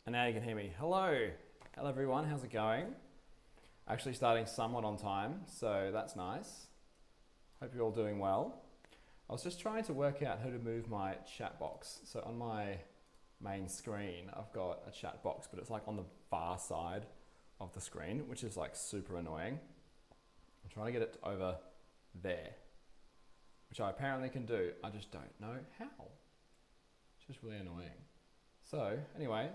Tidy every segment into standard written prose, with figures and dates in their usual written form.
And now you can hear me. Hello. Hello everyone, how's it going? Actually starting somewhat on time, so that's nice. Hope you're all doing well. I was just trying to work out how to move my chat box. So on my main screen, I've got a chat box, but it's like on the far side of the screen, which is like super annoying. I'm trying to get it over there, which I apparently can do. I just don't know how. It's just really annoying. So anyway,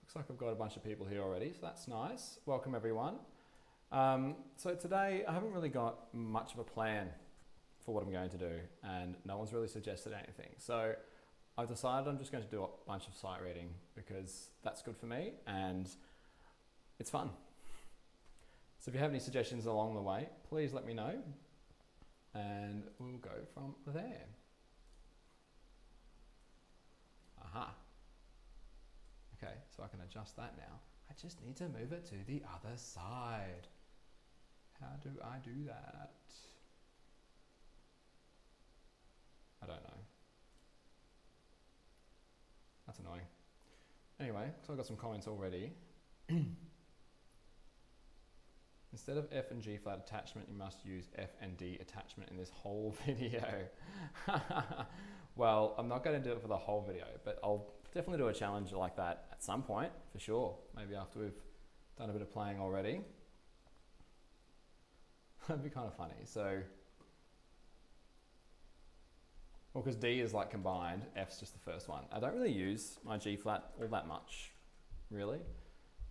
looks like I've got a bunch of people here already, so that's nice. Welcome everyone. So today I haven't really got much of a plan for what I'm going to do, and no one's really suggested anything. So I've decided I'm just going to do a bunch of sight reading because that's good for me and it's fun. So if you have any suggestions along the way, please let me know and we'll go from there. Aha. Okay, so I can adjust that now. I just need to move it to the other side. How do I do that? I don't know. That's annoying. Anyway, so I've got some comments already. Instead of F and G flat attachment, you must use F and D attachment in this whole video. Well, I'm not going to do it for the whole video, but I'll definitely do a challenge like that at some point, for sure. Maybe after we've done a bit of playing already. That'd be kind of funny. So, well, because D is like combined, F's just the first one. I don't really use my G flat all that much, really.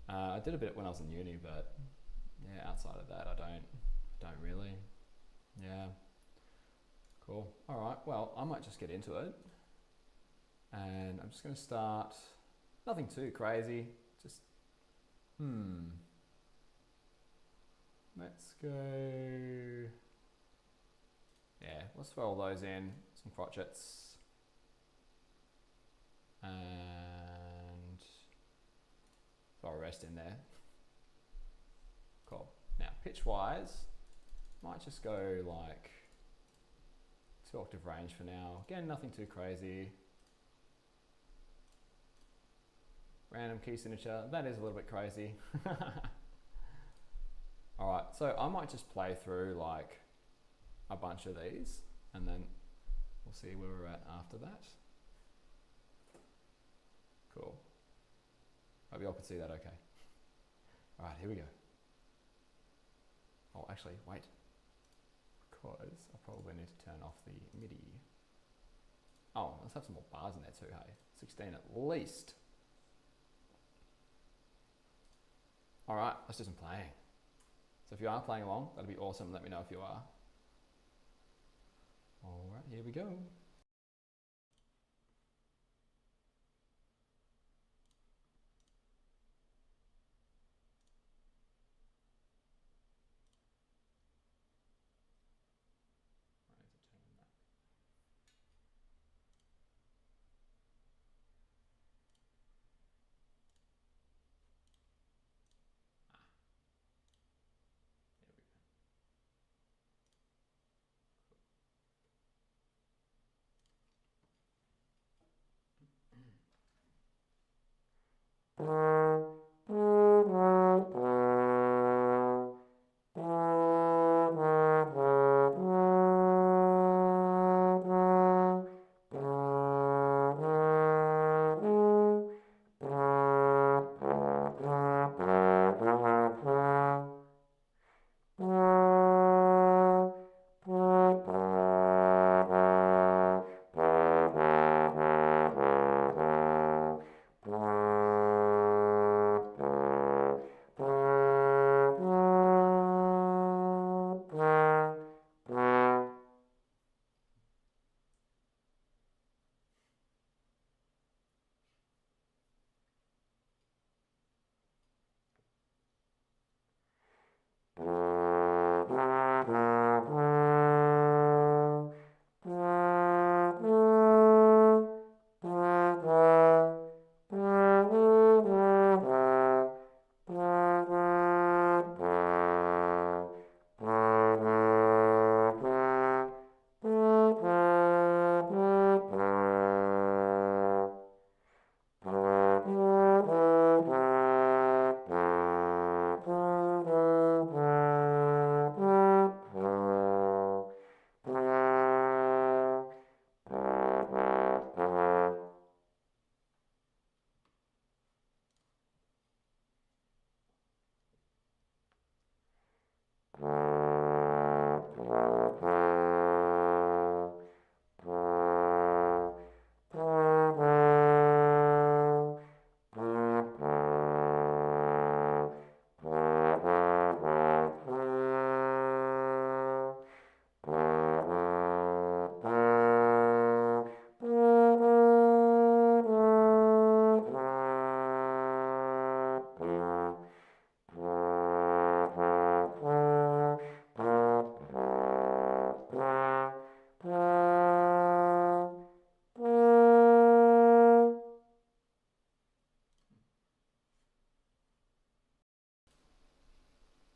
I did a bit when I was in uni, but yeah, outside of that, I don't really. Yeah. Cool. All right. Well, I might just get into it. And I'm just going to start, nothing too crazy, just, let's go, yeah, let's throw all those in, some crotchets, and throw a rest in there. Cool. Now, pitch-wise, might just go like 2 octave range for now. Again, nothing too crazy. Random key signature, that is a little bit crazy. All right, so I might just play through like a bunch of these and then we'll see where we're at after that. Cool. Hope you all can see that okay. All right, here we go. Oh, actually, wait. Because I probably need to turn off the MIDI. Oh, let's have some more bars in there too, hey? 16 at least. All right, let's do some playing. So if you are playing along, that'd be awesome. Let me know if you are. All right, here we go.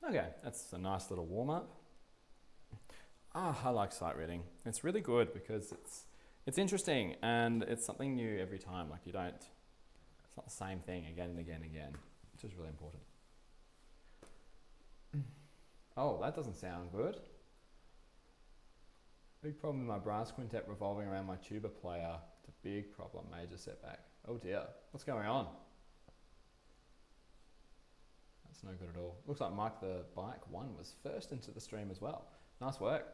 Okay, that's a nice little warm-up. I like sight reading. It's really good because it's interesting and it's something new every time. Like it's not the same thing again and again and again, which is really important. Oh, that doesn't sound good. Big problem with my brass quintet revolving around my tuba player. It's a big problem, major setback. Oh dear, what's going on? That's no good at all. Looks like Mike the Bike 1 was first into the stream as well. Nice work.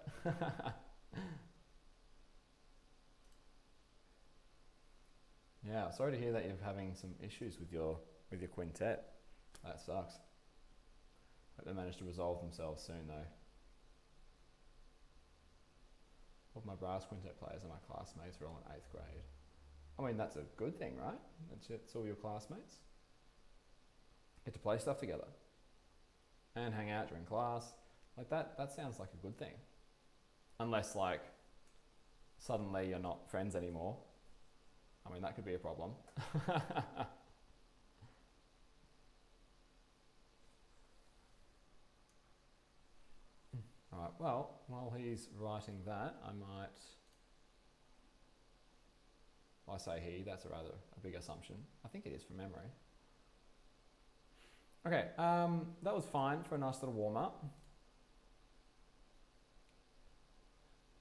Yeah, sorry to hear that you're having some issues with your quintet. That sucks. Hope they manage to resolve themselves soon though. All of my brass quintet players are my classmates are all in 8th grade. I mean, that's a good thing, right? It's all your classmates. Get to play stuff together and hang out during class. Like that sounds like a good thing. Unless like suddenly you're not friends anymore. I mean, that could be a problem. All right, well, while he's writing that, I say he, that's a big assumption. I think it is from memory. Okay, that was fine for a nice little warm-up.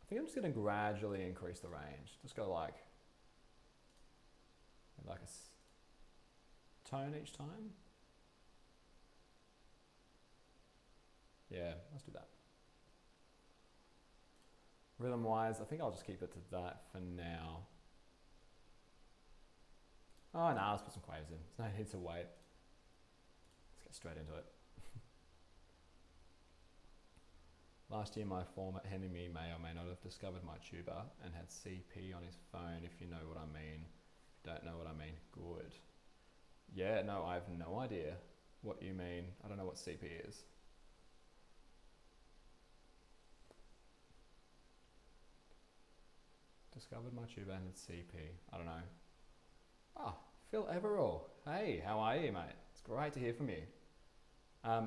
I think I'm just going to gradually increase the range. Just go like a tone each time. Yeah, let's do that. Rhythm-wise, I think I'll just keep it to that for now. Oh no, let's put some quavers in. There's no need to wait. Let's get straight into it. Last year my former enemy may or may not have discovered my tuba and had CP on his phone, if you know what I mean. If you don't know what I mean, good. Yeah, no, I have no idea what you mean. I don't know what CP is. Discovered my tuba and had CP. I don't know. Ah, Phil Everall. Hey, how are you, mate? It's great to hear from you.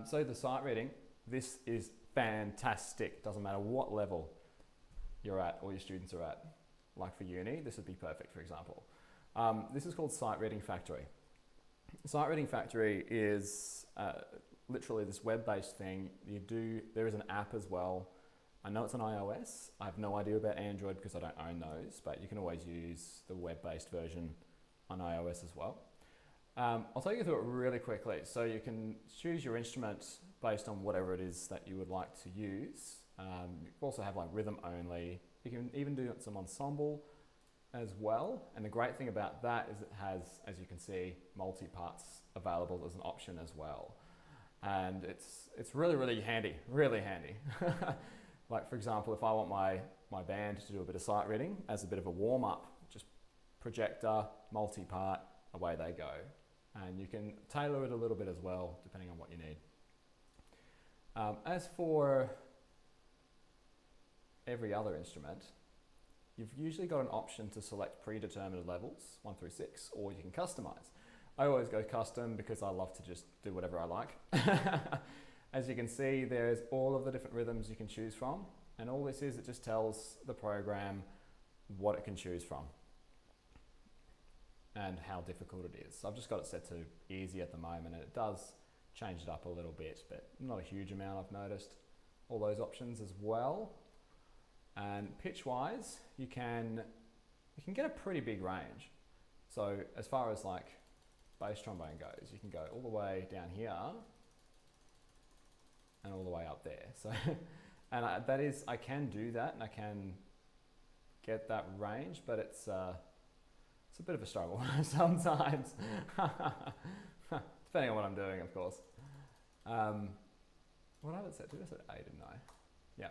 So the sight reading, this is fantastic. Doesn't matter what level you're at or your students are at. Like for uni, this would be perfect, for example. This is called Sight Reading Factory. Sight Reading Factory is literally this web-based thing. There is an app as well. I know it's on iOS. I have no idea about Android because I don't own those, but you can always use the web-based version on iOS as well. I'll take you through it really quickly. So you can choose your instrument based on whatever it is that you would like to use. You also have like rhythm only. You can even do some ensemble as well. And the great thing about that is it has, as you can see, multi-parts available as an option as well. And it's really, really handy, really handy. Like for example, if I want my band to do a bit of sight reading as a bit of a warm-up, just projector, multi-part, away they go. And you can tailor it a little bit as well, depending on what you need. As for every other instrument, you've usually got an option to select predetermined levels, 1 through 6, or you can customize. I always go custom because I love to just do whatever I like. As you can see, there's all of the different rhythms you can choose from. And all this is, it just tells the program what it can choose from and how difficult it is. So I've just got it set to easy at the moment, and it does change it up a little bit, but not a huge amount I've noticed. All those options as well. And pitch-wise, you can get a pretty big range. So as far as like bass trombone goes, you can go all the way down here and all the way up there. So And I can do that, and I can get that range, but it's a bit of a struggle sometimes, depending on what I'm doing, of course. What I would say, did I say A, didn't I? Yeah.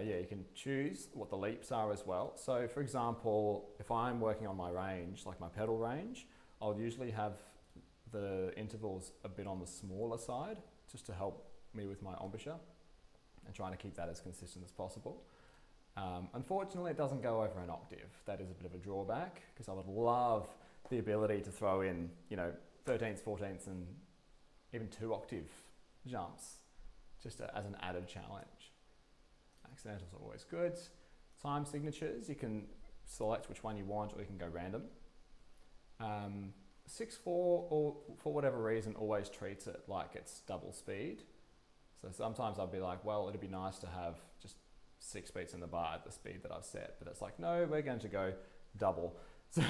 Yeah, you can choose what the leaps are as well. So for example, if I'm working on my range, like my pedal range, I'll usually have the intervals a bit on the smaller side, just to help me with my embouchure and trying to keep that as consistent as possible. Unfortunately, it doesn't go over an octave. That is a bit of a drawback, because I would love the ability to throw in, 13ths, 14ths, and even 2-octave jumps, just as an added challenge. Accidentals are always good. Time signatures, you can select which one you want, or you can go random. 6/4, or for whatever reason, always treats it like it's double speed. So sometimes I'll be like, well, it'd be nice to have just 6 beats in the bar at the speed that I've set, but it's like, no, we're going to go double. So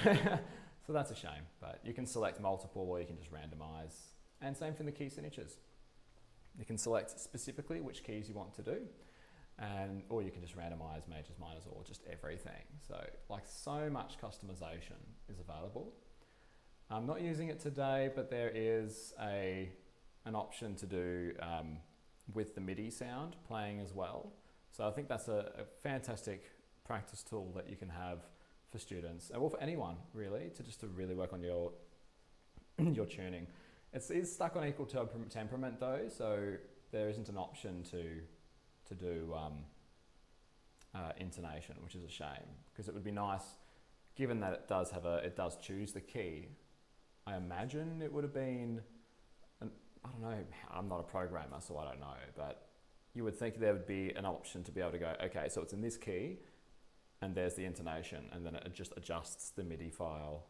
that's a shame, but you can select multiple, or you can just randomize. And same for the key signatures. You can select specifically which keys you want to do, or you can just randomize majors, minors, or just everything. So so much customization is available. I'm not using it today, but there is an option to do with the MIDI sound playing as well. So I think that's a fantastic practice tool that you can have for students, or for anyone really, to really work on your tuning. It is stuck on equal temperament though, so there isn't an option to do intonation, which is a shame, because it would be nice, given that it does choose the key. I imagine it would have been, I don't know, I'm not a programmer, so I don't know, but you would think there would be an option to be able to go, okay, so it's in this key, and there's the intonation, and then it just adjusts the MIDI file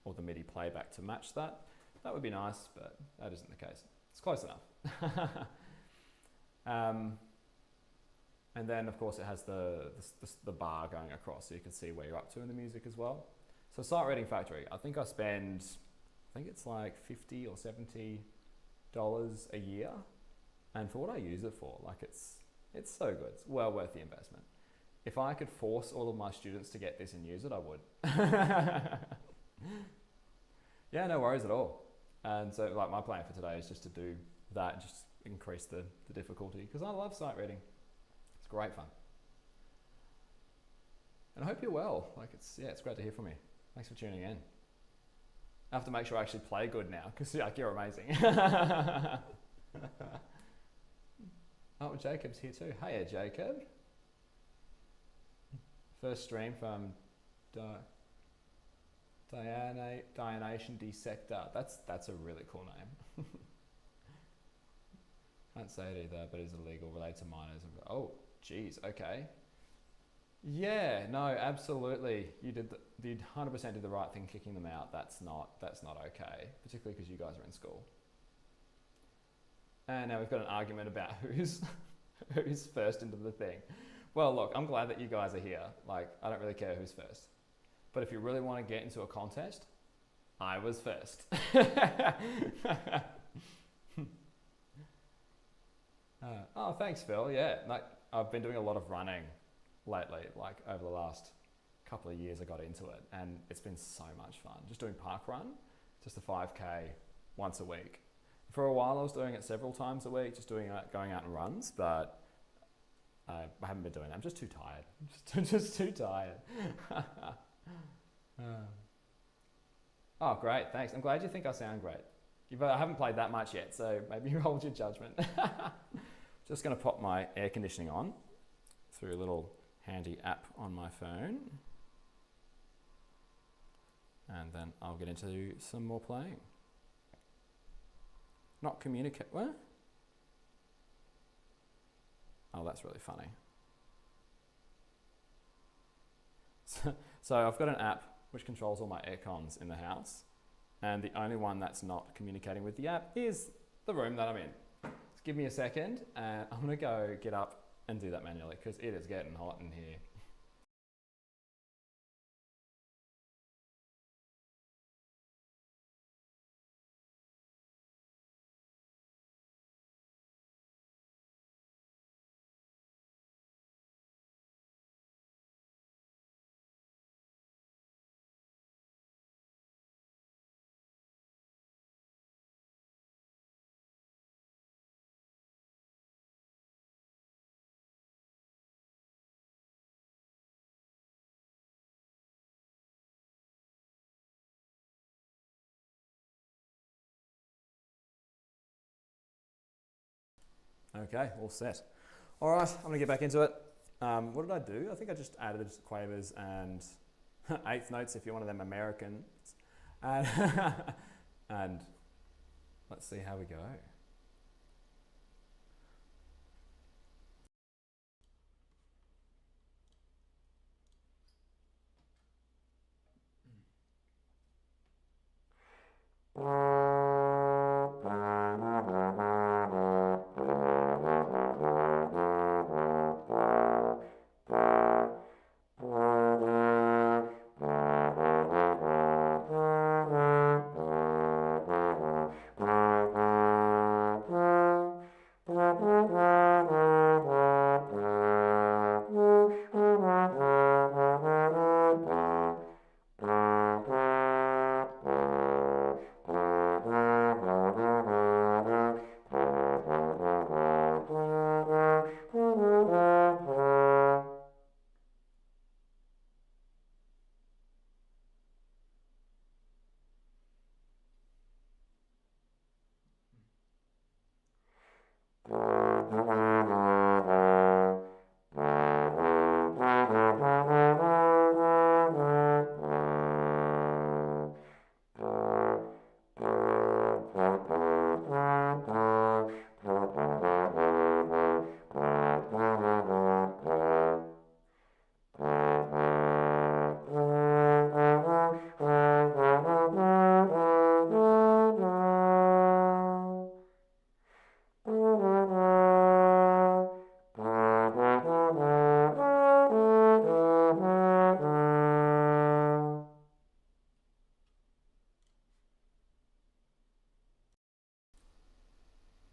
or the MIDI playback to match that. That would be nice, but that isn't the case. It's close enough. And then, of course, it has the bar going across, so you can see where you're up to in the music as well. So Sight Reading Factory, I think it's like $50 or $70 a year. And for what I use it for, it's so good. It's well worth the investment. If I could force all of my students to get this and use it, I would. Yeah, no worries at all. And so my plan for today is just to do that and just increase the difficulty, because I love sight reading. It's great fun. And I hope you're well. It's great to hear from you. Thanks for tuning in. I have to make sure I actually play good now, because you're amazing. Oh, Jacob's here too. Hiya, Jacob. First stream from Dianation Dissector. That's a really cool name. Can't say it either, but it's illegal, related to minors. Oh, geez, okay. Yeah, no, absolutely. You 100% did the right thing kicking them out. That's not okay, particularly because you guys are in school. And now we've got an argument about who's first into the thing. Well, look, I'm glad that you guys are here. I don't really care who's first. But if you really want to get into a contest, I was first. Oh, thanks, Phil. Yeah, I've been doing a lot of running lately. Over the last couple of years, I got into it, and it's been so much fun. Just doing park run, just a 5K once a week. For a while, I was doing it several times a week, just going out and runs, but I haven't been doing that. I'm just too tired. Just too tired. Oh, great. Thanks. I'm glad you think I sound great. I haven't played that much yet, so maybe you hold your judgment. Just going to pop my air conditioning on through a little handy app on my phone. And then I'll get into some more playing. Not communicate. What? Oh, that's really funny. So I've got an app which controls all my air cons in the house, and the only one that's not communicating with the app is the room that I'm in. Just give me a second, and I'm gonna go get up and do that manually, because it is getting hot in here. Okay, all set. All right, I'm gonna get back into it. What did I do? I think I just added quavers and eighth notes if you're one of them Americans. And, and let's see how we go.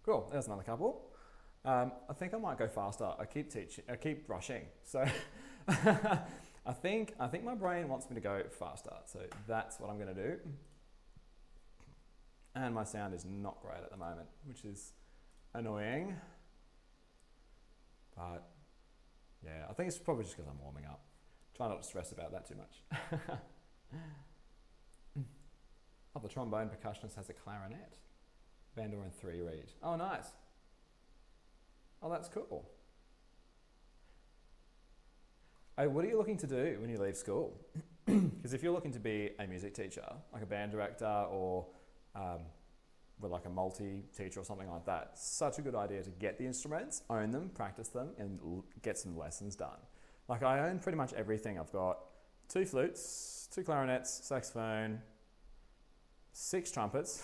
Cool, there's another couple. I think I might go faster. I keep rushing. So I think my brain wants me to go faster. So that's what I'm gonna do. And my sound is not great at the moment, which is annoying. But yeah, I think it's probably just because I'm warming up. Try not to stress about that too much. Oh, the trombone percussionist has a clarinet. Bandor and 3 reed. Oh, nice. Oh, that's cool. Hey, what are you looking to do when you leave school? Because if you're looking to be a music teacher, like a band director or with like a multi-teacher or something like that, such a good idea to get the instruments, own them, practice them, and get some lessons done. Like I own pretty much everything. I've got 2 flutes, 2 clarinets, saxophone, 6 trumpets.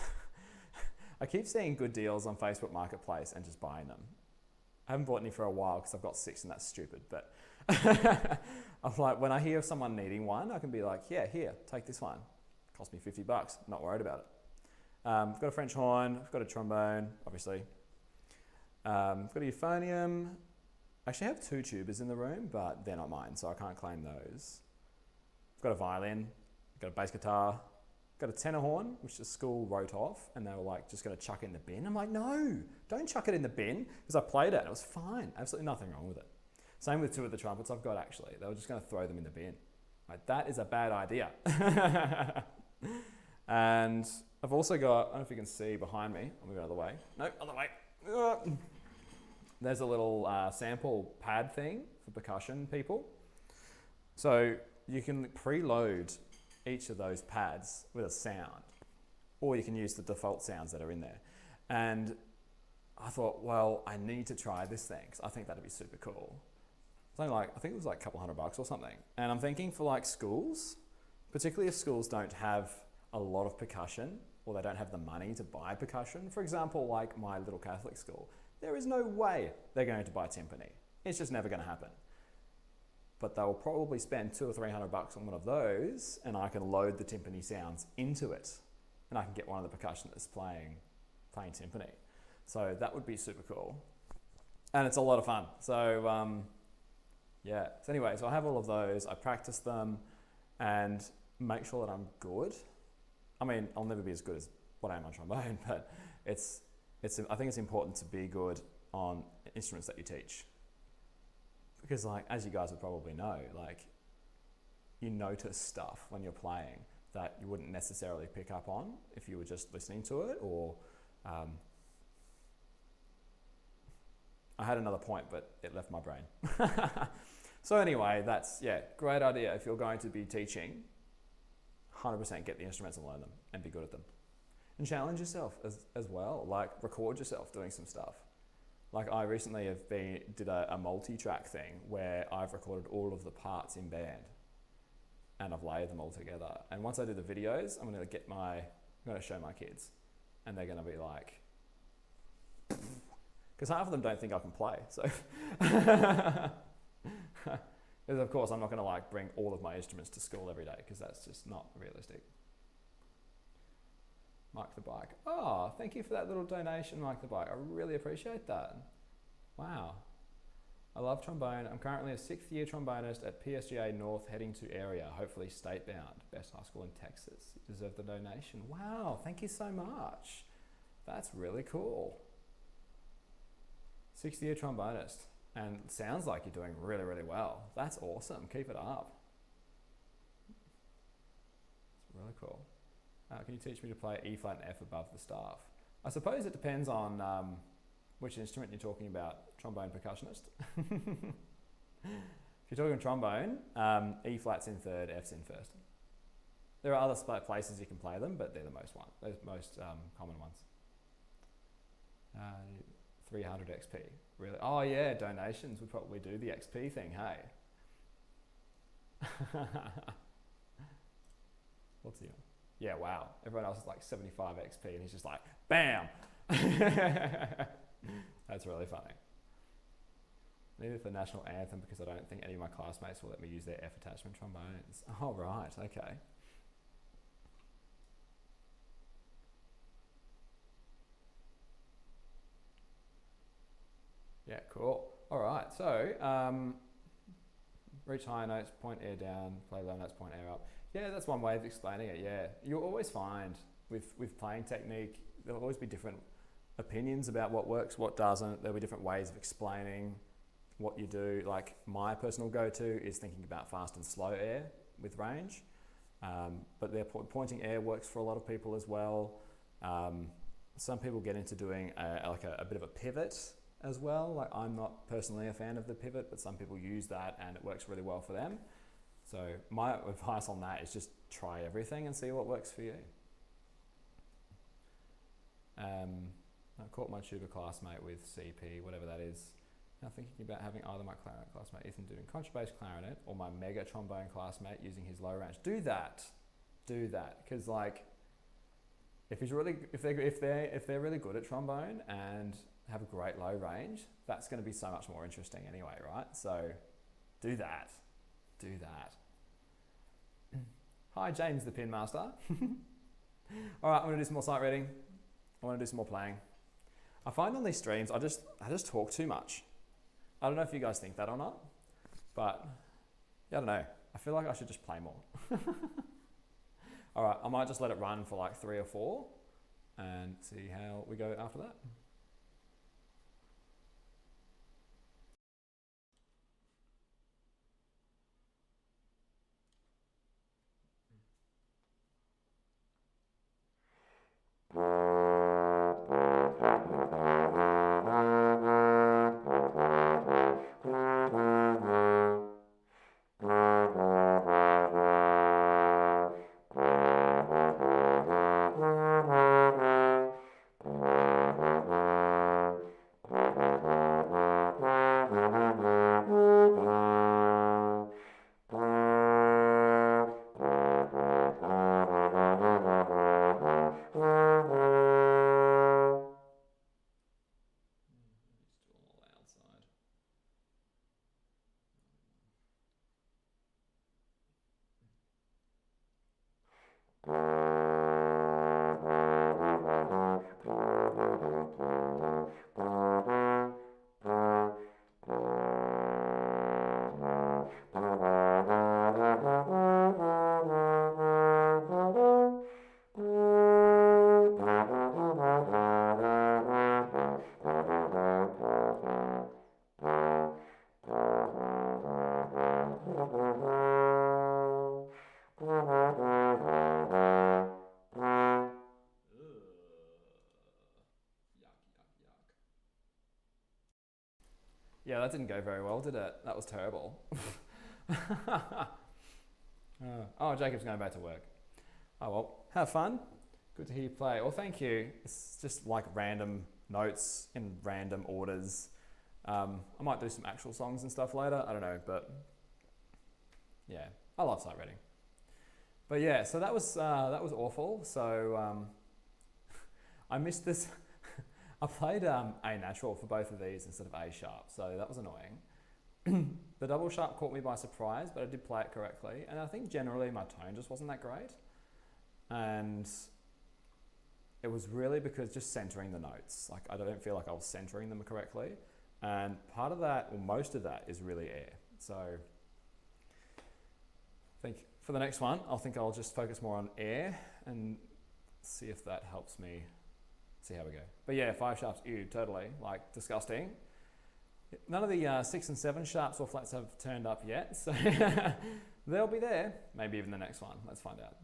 I keep seeing good deals on Facebook Marketplace and just buying them. I haven't bought any for a while because I've got 6 and that's stupid, but I'm like, when I hear of someone needing one, I can be like, yeah, here, take this one. Cost me $50, not worried about it. I've got a French horn, I've got a trombone, obviously. I've got a euphonium. I actually have 2 tubas in the room, but they're not mine, so I can't claim those. I've got a violin, I've got a bass guitar, got a tenor horn, which the school wrote off, and they were like, just going to chuck it in the bin. I'm like, no, don't chuck it in the bin, because I played it, and it was fine. Absolutely nothing wrong with it. Same with 2 of the trumpets I've got, actually. They were just going to throw them in the bin. Like, that is a bad idea. And I've also got, I don't know if you can see behind me. I'll move out of the way. Nope, other way. There's a little sample pad thing for percussion people. So you can preload each of those pads with a sound, or you can use the default sounds that are in there. And I thought, well, I need to try this thing because I think that'd be super cool. Something like, I think it was like a couple $100 or something. And I'm thinking for like schools, particularly if schools don't have a lot of percussion or they don't have the money to buy percussion. For example, like my little Catholic school, there is no way they're going to buy timpani. It's just never going to happen. But they'll probably spend $200 or $300 on one of those, and I can load the timpani sounds into it, and I can get one of the percussionists playing timpani. So that would be super cool, and it's a lot of fun. So yeah. So anyway, so I have all of those. I practice them, and make sure that I'm good. I mean, I'll never be as good as what I am on trombone, but I think it's important to be good on instruments that you teach. Because like, as you guys would probably know, like you notice stuff when you're playing that you wouldn't necessarily pick up on if you were just listening to it, or I had another point, but it left my brain. So anyway, that's, yeah, great idea. If you're going to be teaching, 100% get the instruments and learn them and be good at them. And challenge yourself as well, like record yourself doing some stuff. Like I recently did a multi-track thing where I've recorded all of the parts in band and I've layered them all together. And once I do the videos, I'm going to show my kids and they're going to be like, because half of them don't think I can play. So, because of course I'm not going to like bring all of my instruments to school every day because that's just not realistic. Mike the Bike. Oh, thank you for that little donation, Mike the Bike. I really appreciate that. Wow. I love trombone. I'm currently a 6th year trombonist at PSGA North, heading to area, hopefully state bound. Best high school in Texas. You deserve the donation. Wow, thank you so much. That's really cool. 6th year trombonist. And it sounds like you're doing really, really well. That's awesome. Keep it up. It's really cool. Can you teach me to play E flat and F above the staff? I suppose it depends on which instrument you're talking about. Trombone percussionist. If you're talking trombone, E flat's in 3rd, F's in 1st. There are other places you can play them, but they're the most common ones. 300 XP. Really? Oh yeah, donations would probably do the XP thing. Hey. What's he on? Yeah, wow. Everyone else is like 75 XP and he's just like, bam! That's really funny. Neither for national anthem because I don't think any of my classmates will let me use their F attachment trombones. Oh, right, okay. Yeah, cool. All right, so reach higher notes, point air down, play low notes, point air up. Yeah, that's one way of explaining it, yeah. You'll always find with playing technique, there'll always be different opinions about what works, what doesn't. There'll be different ways of explaining what you do. Like my personal go-to is thinking about fast and slow air with range. But pointing air works for a lot of people as well. Some people get into doing a bit of a pivot as well. Like I'm not personally a fan of the pivot, but some people use that and it works really well for them. So my advice on that is just try everything and see what works for you. I caught my tuba classmate with CP, whatever that is. Now thinking about having either my clarinet classmate Ethan doing contrabass clarinet or my mega trombone classmate using his low range. Do that, because like if they're really good at trombone and have a great low range, that's going to be so much more interesting anyway, right? So do that. Hi, James the Pin Master. All right, I'm going to do some more sight reading. I want to do some more playing. I find on these streams, I just talk too much. I don't know if you guys think that or not, but yeah, I don't know. I feel like I should just play more. All right, I might just let it run for like 3 or 4 and see how we go after that. Yeah, that didn't go very well, did it? That was terrible. Oh, Jacob's going back to work. Oh well, have fun. Good to hear you play. Well, thank you. It's just like random notes in random orders. I might do some actual songs and stuff later. I don't know, but yeah, I love sight reading. But yeah, so that was awful. So I missed this. I played A natural for both of these instead of A sharp, so that was annoying. The double sharp caught me by surprise, but I did play it correctly. And I think generally my tone just wasn't that great. And it was really because just centering the notes. Like I don't feel like I was centering them correctly. And part of that, or most of that, is really air. So I think for the next one, I'll just focus more on air and see if that helps me see how we go. But yeah, 5 sharps, ew, totally, like disgusting. None of the 6 and 7 sharps or flats have turned up yet, so they'll be there. Maybe even the next one. Let's find out.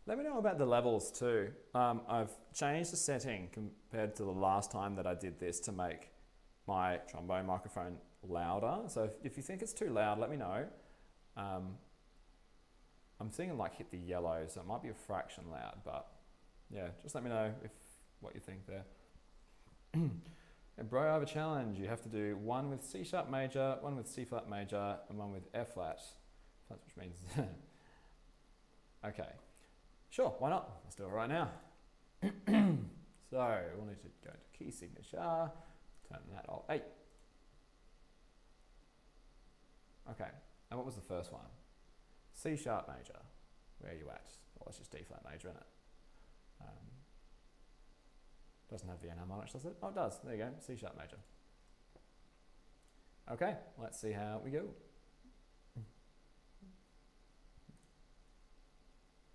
Let me know about the levels too. I've changed the setting compared to the last time that I did this to make my trombone microphone louder. So if you think it's too loud, let me know. I'm seeing it like hit the yellow, so it might be a fraction loud, but yeah, just let me know what you think there. And bro, I have a challenge. You have to do one with C sharp major, one with C flat major, and one with F flat, which means okay. Sure, why not? Let's do it right now. So we'll need to go to key signature, turn that off. Hey. Okay, and what was the first one? C sharp major. Where are you at? Well, it's just D flat major, isn't it? Doesn't have the enharmonics, does it? Oh, it does. There you go, C sharp major. Okay, let's see how we go.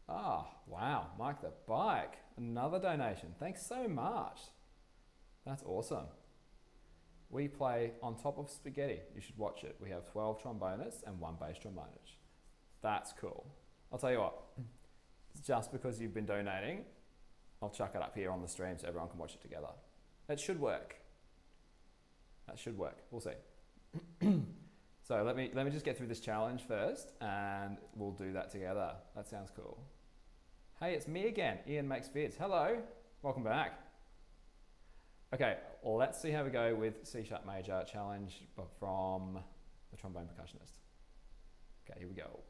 Ah, wow, Mike the Bike, another donation. Thanks so much. That's awesome. We play on top of spaghetti. You should watch it. We have 12 trombonists and 1 bass trombonist. That's cool. I'll tell you what, just because you've been donating, I'll chuck it up here on the stream so everyone can watch it together. It should work. That should work. We'll see. So let me just get through this challenge first and we'll do that together. That sounds cool. Hey, it's me again. Ian Makes Vids. Hello. Welcome back. Okay, well, let's see how we go with C sharp major challenge from the trombone percussionist. Okay, here we go.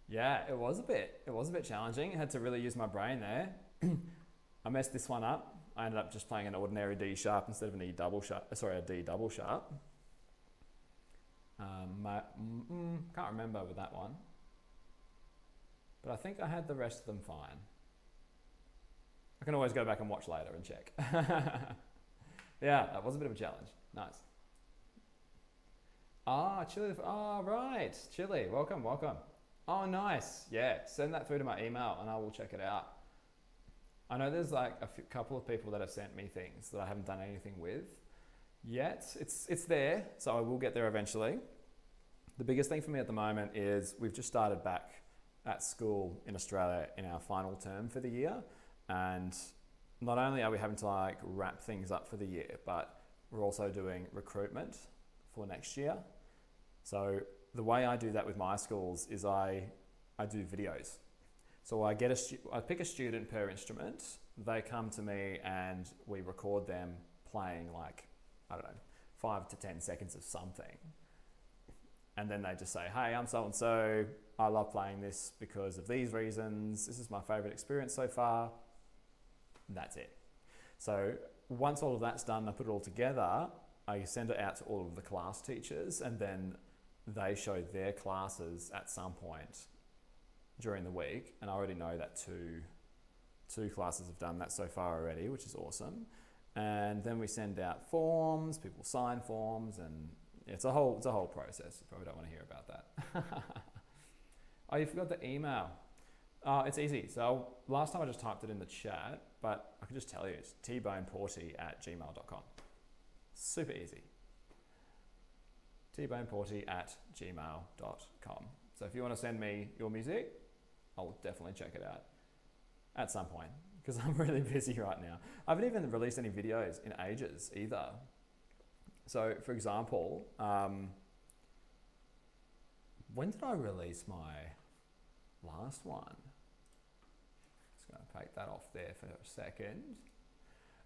Yeah, it was a bit challenging. I had to really use my brain there. I messed this one up. I ended up just playing an ordinary D sharp instead of an E double sharp. Sorry, a D double sharp. Can't remember with that one, but I think I had the rest of them fine. I can always go back and watch later and check. Yeah, that was a bit of a challenge. Nice. Ah, Chile. Ah, right. Chile, welcome, welcome. Oh, nice. Yeah, send that through to my email and I will check it out. I know there's like a couple of people that have sent me things that I haven't done anything with yet. It's there, so I will get there eventually. The biggest thing for me at the moment is we've just started back at school in Australia in our final term for the year, and not only are we having to like wrap things up for the year, but we're also doing recruitment for next year. So the way I do that with my schools is I do videos. So I pick a student per instrument, they come to me and we record them playing like, I don't know, 5 to 10 seconds of something. And then they just say, hey, I'm so-and-so, I love playing this because of these reasons, this is my favorite experience so far. That's it. So once all of that's done, I put it all together, I send it out to all of the class teachers, and then they show their classes at some point during the week. And I already know that two classes have done that so far already, which is awesome. And then we send out forms, people sign forms, and it's a whole process. You probably don't want to hear about that. Oh, you forgot the email. It's easy. So last time I just typed it in the chat, but I can just tell you, it's tboneporty@gmail.com. Super easy. tboneporty@gmail.com. So if you want to send me your music, I'll definitely check it out at some point, because I'm really busy right now. I haven't even released any videos in ages either. So for example, when did I release my last one? Just gonna take that off there for a second.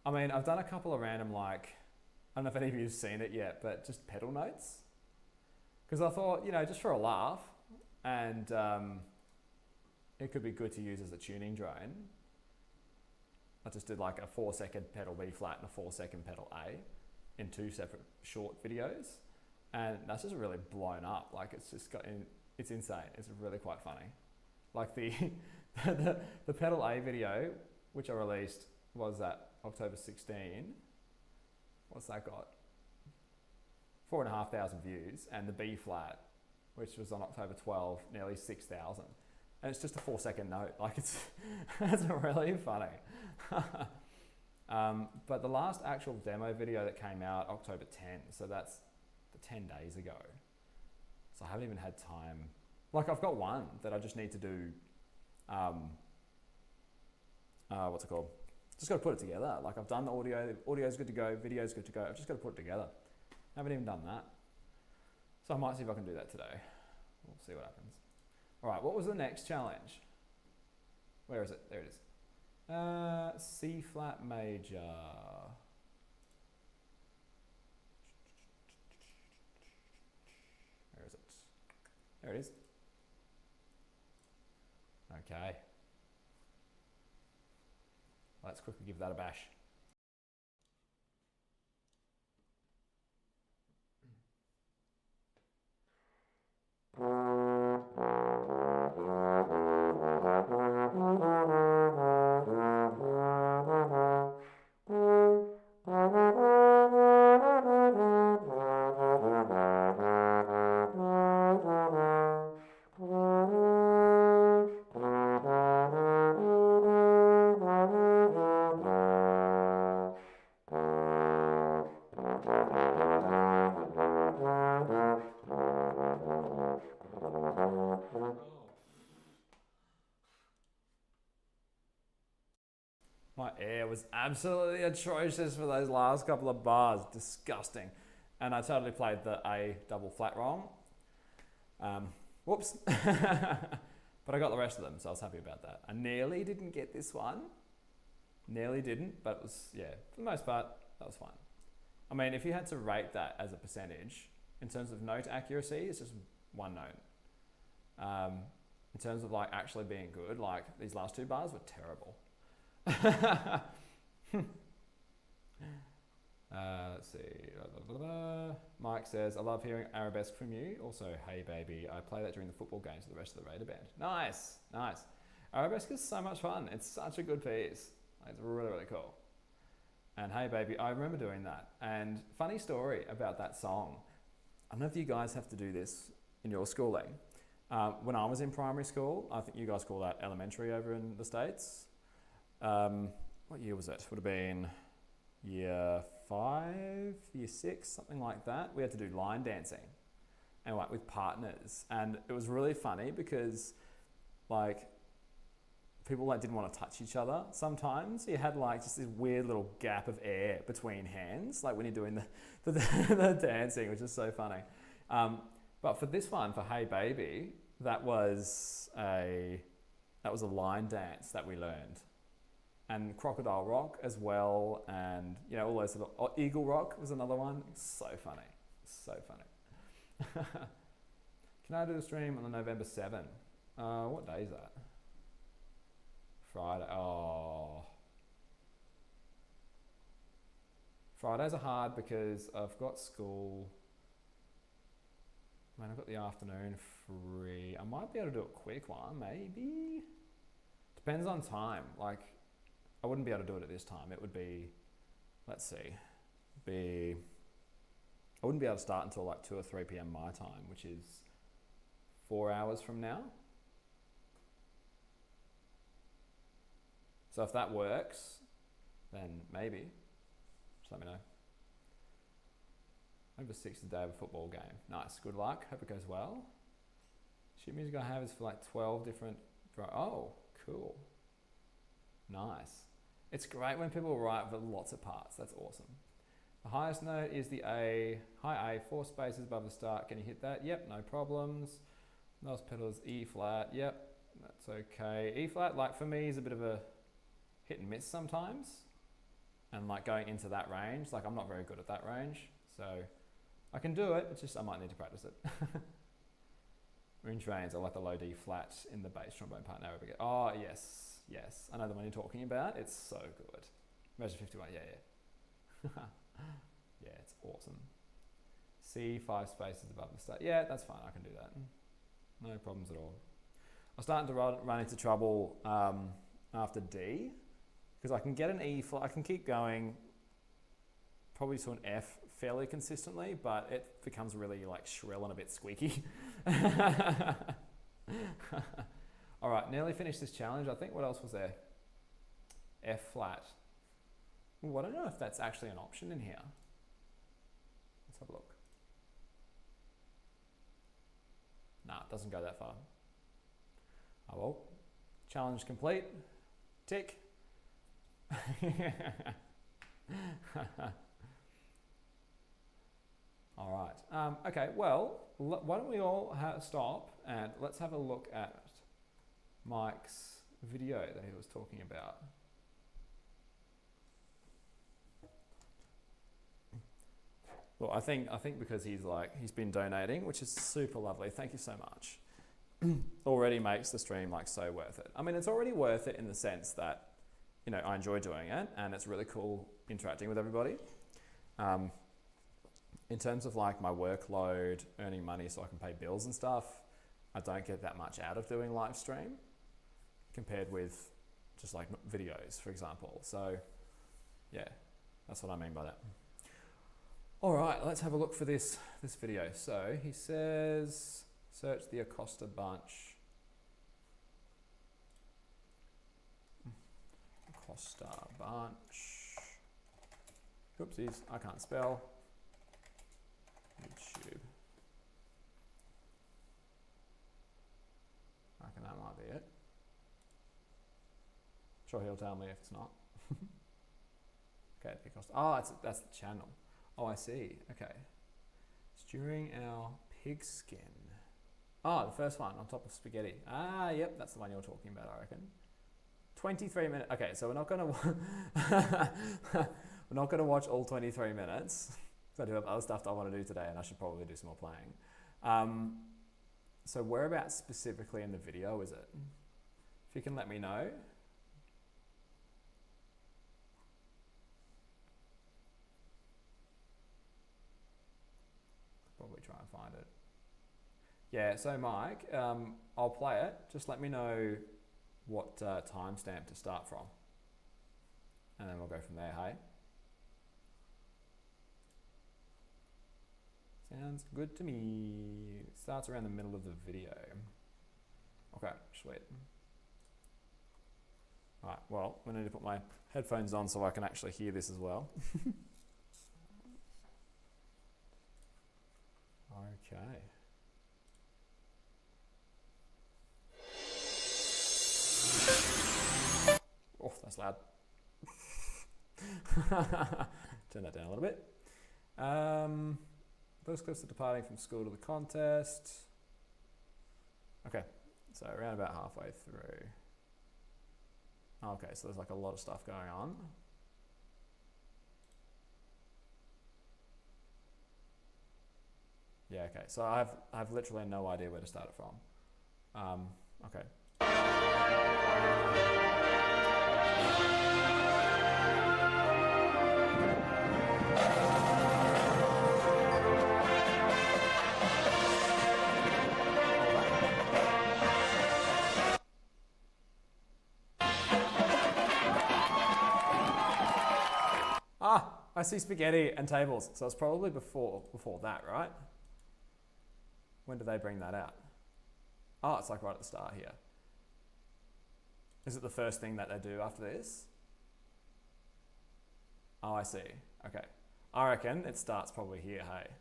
I mean, I've done a couple of random, like, I don't know if any of you have seen it yet, but just pedal notes. Because I thought, you know, just for a laugh, and it could be good to use as a tuning drone. I just did like a 4-second pedal B flat and a 4-second pedal A in 2 separate short videos. And that's just really blown up. Like it's insane. It's really quite funny. Like the pedal A video, which I released, was that October 16. What's that got? 4,500 views. And the B flat, which was on October 12, nearly 6,000. And it's just a 4-second note. Like it's really funny. But the last actual demo video that came out October 10, so that's 10 days ago. So I haven't even had time. Like I've got one that I just need to do, what's it called? Just got to put it together. Like I've done the audio's good to go, video's good to go. I've just got to put it together. I haven't even done that. So I might see if I can do that today. We'll see what happens. All right, what was the next challenge? Where is it? There it is. C flat major. Where is it? There it is. Okay. Let's quickly give that a bash. My air was absolutely atrocious for those last couple of bars. Disgusting. And I totally played the A double flat wrong. Whoops. But I got the rest of them, so I was happy about that. I nearly didn't get this one. Nearly didn't, but it was, yeah, for the most part, that was fine. I mean, if you had to rate that as a percentage, in terms of note accuracy, it's just one note. In terms of like actually being good, like these last 2 bars were terrible. Let's see. Mike says, I love hearing arabesque from you. Also, hey baby, I play that during the football games with the rest of the Raider band. Nice, nice. Arabesque is so much fun. It's such a good piece. It's really, really cool. And hey baby, I remember doing that. And funny story about that song. I don't know if you guys have to do this in your schooling. When I was in primary school, I think you guys call that elementary over in the States. What year was it? Would have been year 5, year 6, something like that. We had to do line dancing and like with partners. And it was really funny because like people like didn't want to touch each other sometimes. You had like just this weird little gap of air between hands, like when you're doing the dancing, which is so funny. But for this one, for Hey Baby, that was a line dance that we learned. And Crocodile Rock as well, and you know, all those little, Eagle Rock was another one. So funny, so funny. Can I do the stream on the November 7? What day is that? Friday. Oh. Fridays are hard because I've got school. Man, I've got the afternoon free. I might be able to do a quick one, maybe. Depends on time. Like, I wouldn't be able to do it at this time. It would be, let's see, I wouldn't be able to start until like 2 or 3 p.m. my time, which is 4 hours from now. So if that works, then maybe. Just let me know. Over 6 the day of a football game. Nice, good luck, hope it goes well. Sheet music I have is for like 12 different, oh, cool. Nice. It's great when people write for lots of parts, that's awesome. The highest note is the A, high A, 4 spaces above the start. Can you hit that? Yep, no problems. Last pedal is E flat, yep, that's okay. E flat, like for me, is a bit of a hit and miss sometimes. And like going into that range, like I'm not very good at that range. So I can do it, it's just I might need to practice it. Moon Trains, I like the low D flat in the bass trombone part now. Oh, yes, yes. I know the one you're talking about. It's so good. Measure 51, yeah, yeah. Yeah, it's awesome. C, 5 spaces above the start. Yeah, that's fine, I can do that. No problems at all. I'm starting to run into trouble after D, because I can get an E flat, I can keep going probably to an F fairly consistently, but it becomes really like shrill and a bit squeaky. All right, nearly finished this challenge. I think what else was there? F flat. Ooh, I don't know if that's actually an option in here. Let's have a look. Nah, it doesn't go that far. Oh well, challenge complete. Tick. All right. Okay, well, why don't we all stop and let's have a look at Mike's video that he was talking about. Well, I think because he's been donating, which is super lovely. Thank you so much. Already makes the stream like so worth it. I mean, it's already worth it in the sense that, you know, I enjoy doing it and it's really cool interacting with everybody. In terms of like my workload, earning money so I can pay bills and stuff, I don't get that much out of doing live stream compared with just like videos, for example. So yeah, that's what I mean by that. All right, let's have a look for this video. So he says, search the Acosta bunch. Acosta bunch. Oopsies, I can't spell. YouTube. I reckon that might be it. Sure, he'll tell me if it's not. Okay, Acosta. Oh, that's the channel. Oh, I see. Okay. It's during our pigskin. Oh, the first one on top of spaghetti. Ah, yep, that's the one you're talking about, I reckon. 23 minutes. Okay, so we're not gonna we're not gonna watch all 23 minutes. I do have other stuff that I want to do today, and I should probably do some more playing. So whereabouts specifically in the video is it? If you can let me know. Probably try and find it. Yeah, so Mike, I'll play it. Just let me know what timestamp to start from. And then we'll go from there, hey? Sounds good to me. It starts around the middle of the video. Okay, sweet. All right, well, I need to put my headphones on so I can actually hear this as well. That's loud. Turn that down a little bit. Those close to departing from school to the contest. Okay, so around about halfway through. Okay, so there's like a lot of stuff going on. Yeah, okay, so I've literally no idea where to start it from. Okay. I see spaghetti and tables, so it's probably before that, right? When did they bring that out? Oh, it's like right at the start here. Is it the first thing that they do after this? Oh, I see. Okay. I reckon it starts probably here, hey.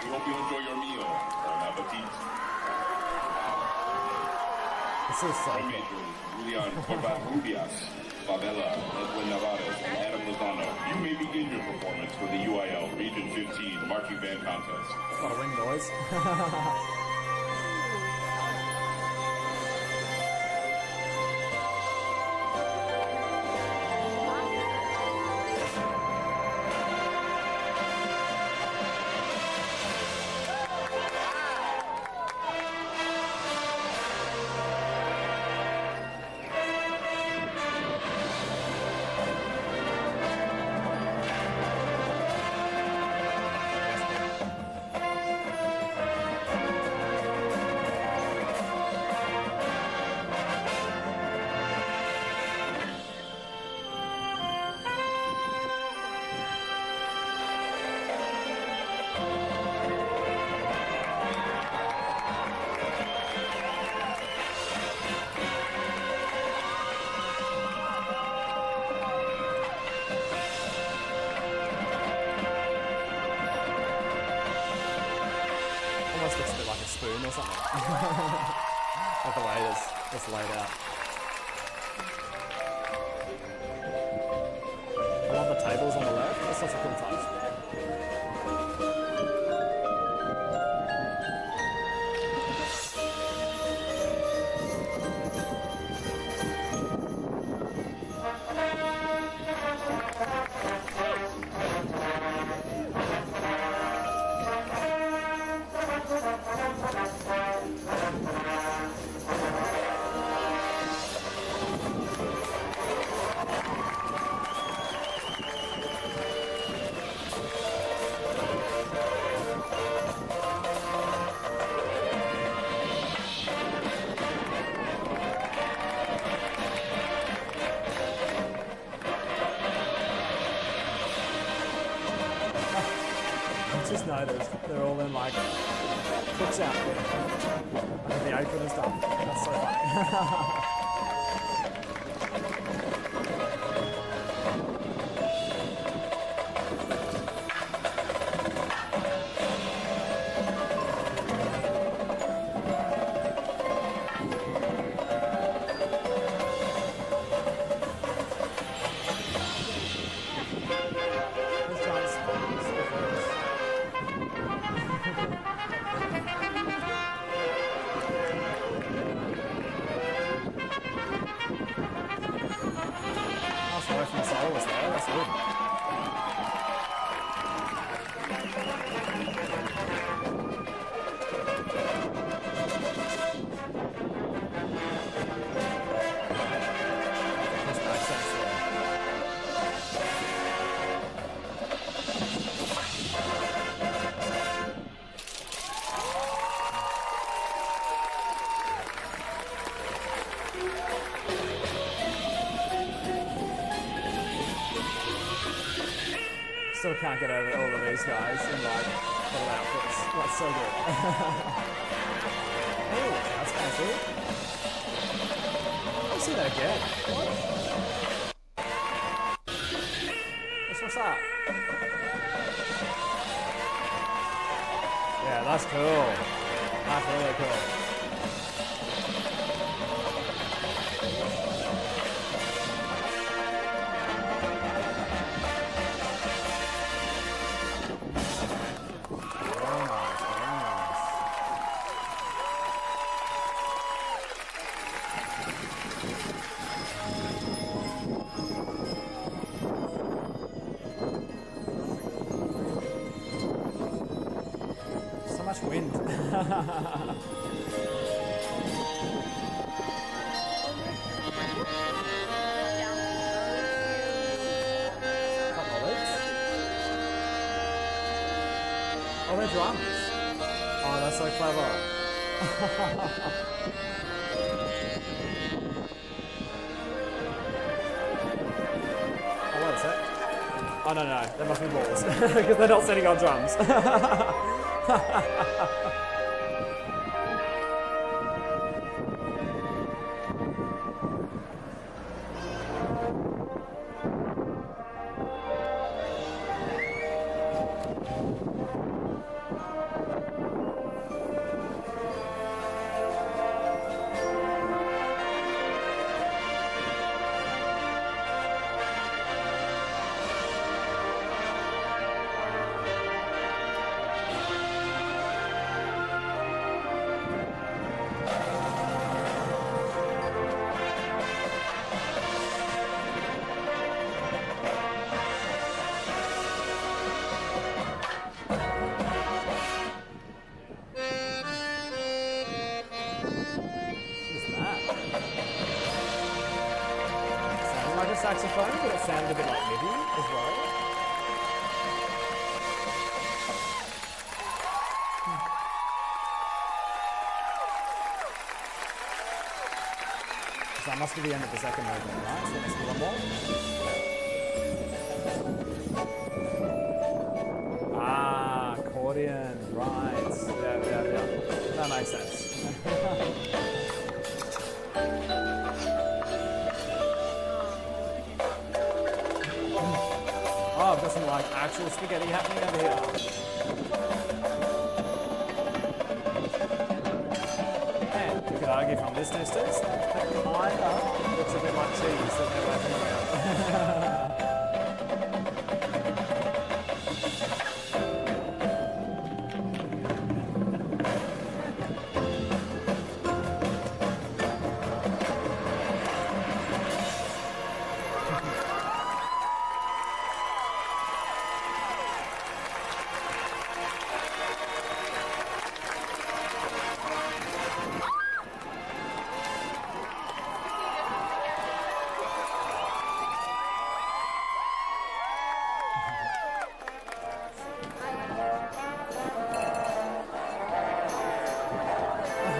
We hope you enjoy your meal. Bon appetit. This is so cool. Julian Corbat-Rubias, Favela, Edwin Navarez, and Adam Lozano. You may begin your performance for the UIL Region 15 Marching Band Contest. It's not a wing noise. Almost looks a bit like a spoon or something. Like the way it's laid out. I love the tables on the left. That's such a cool touch. Just noticed they're all in like cooks outfit, like the apron and stuff. That's so funny. Still can't get over all of these guys in like little outfits. That's so good. Oh, that's fancy. I'll see that again. What? what's up? Yeah, that's cool. That's really cool. Very nice, very nice. So much wind. Oh, they're drums. Oh, that's so clever. Oh, wait a sec. Oh, no, there must be balls. Because they're not sitting on drums. Like a saxophone, but it sounded a bit like MIDI as well. So that must be the end of the second movement, right? So there must be one more. Ah, accordion, right. Yeah. That makes sense. Oh, I've got some like actual spaghetti happening over here. And you could argue from this distance, that kind of looks a bit like cheese that they're wrapping around.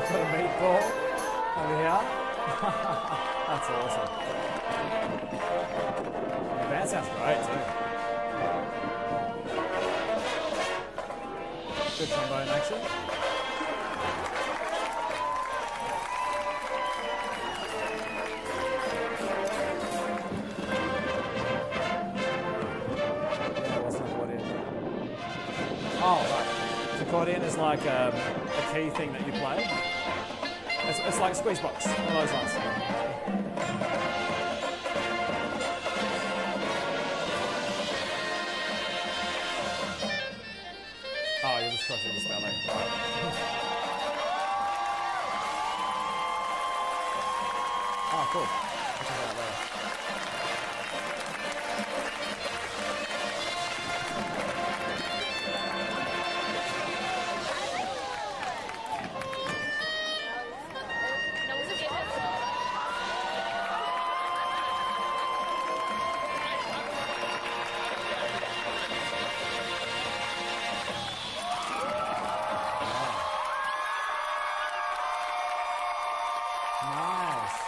Got a meatball over here. That's awesome. The band sounds great too. Good trombone action. There was an accordion. Oh, right. The accordion is like a key thing that you play. It's like squeeze box, one of those ones. Oh, you're just crossing the spelling. Right. Oh, cool. Check it out there. Nice.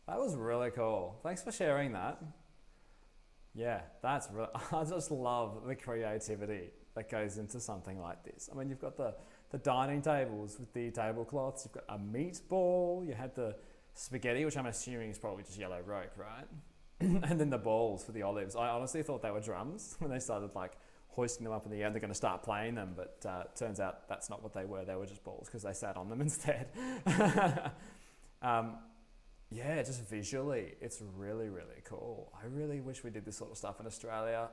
That was really cool. Thanks for sharing that. Yeah, that's I just love the creativity that goes into something like this. I mean, you've got the the dining tables with the tablecloths. You've got a meatball. You had the spaghetti, which I'm assuming is probably just yellow rope, right? And then the balls for the olives. I honestly thought they were drums when they started like hoisting them up in the air. They're going to start playing them, but turns out that's not what they were. They were just balls because they sat on them instead. Yeah, just visually, it's really, really cool. I really wish we did this sort of stuff in Australia.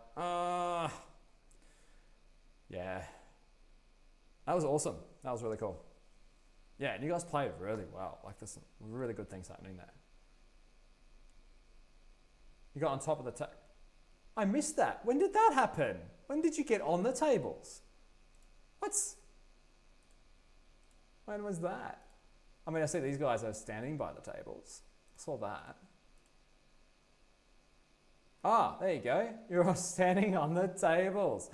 Yeah. That was awesome. That was really cool. Yeah, and you guys played really well. Like, there's some really good things happening there. You got on top of the table. I missed that. When did that happen? When did you get on the tables? When was that? I mean, I see these guys are standing by the tables. I saw that. Ah, there you go. You're all standing on the tables.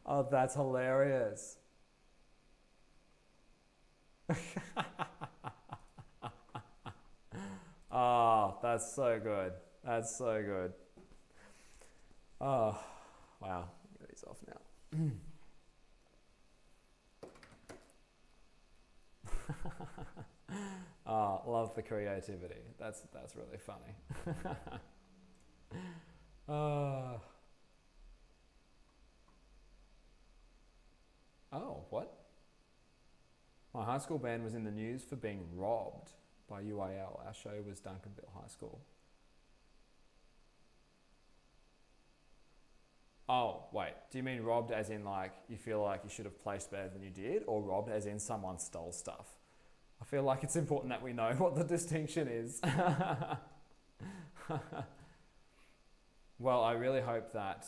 Oh, that's hilarious. Oh, that's so good. That's so good. Oh, wow. Get these off now. Oh, love the creativity. That's really funny. Oh, what? My high school band was in the news for being robbed by UIL. Our show was Duncanville High School. Oh, wait. Do you mean robbed as in like you feel like you should have placed better than you did, or robbed as in someone stole stuff? I feel like it's important that we know what the distinction is. Well, I really hope that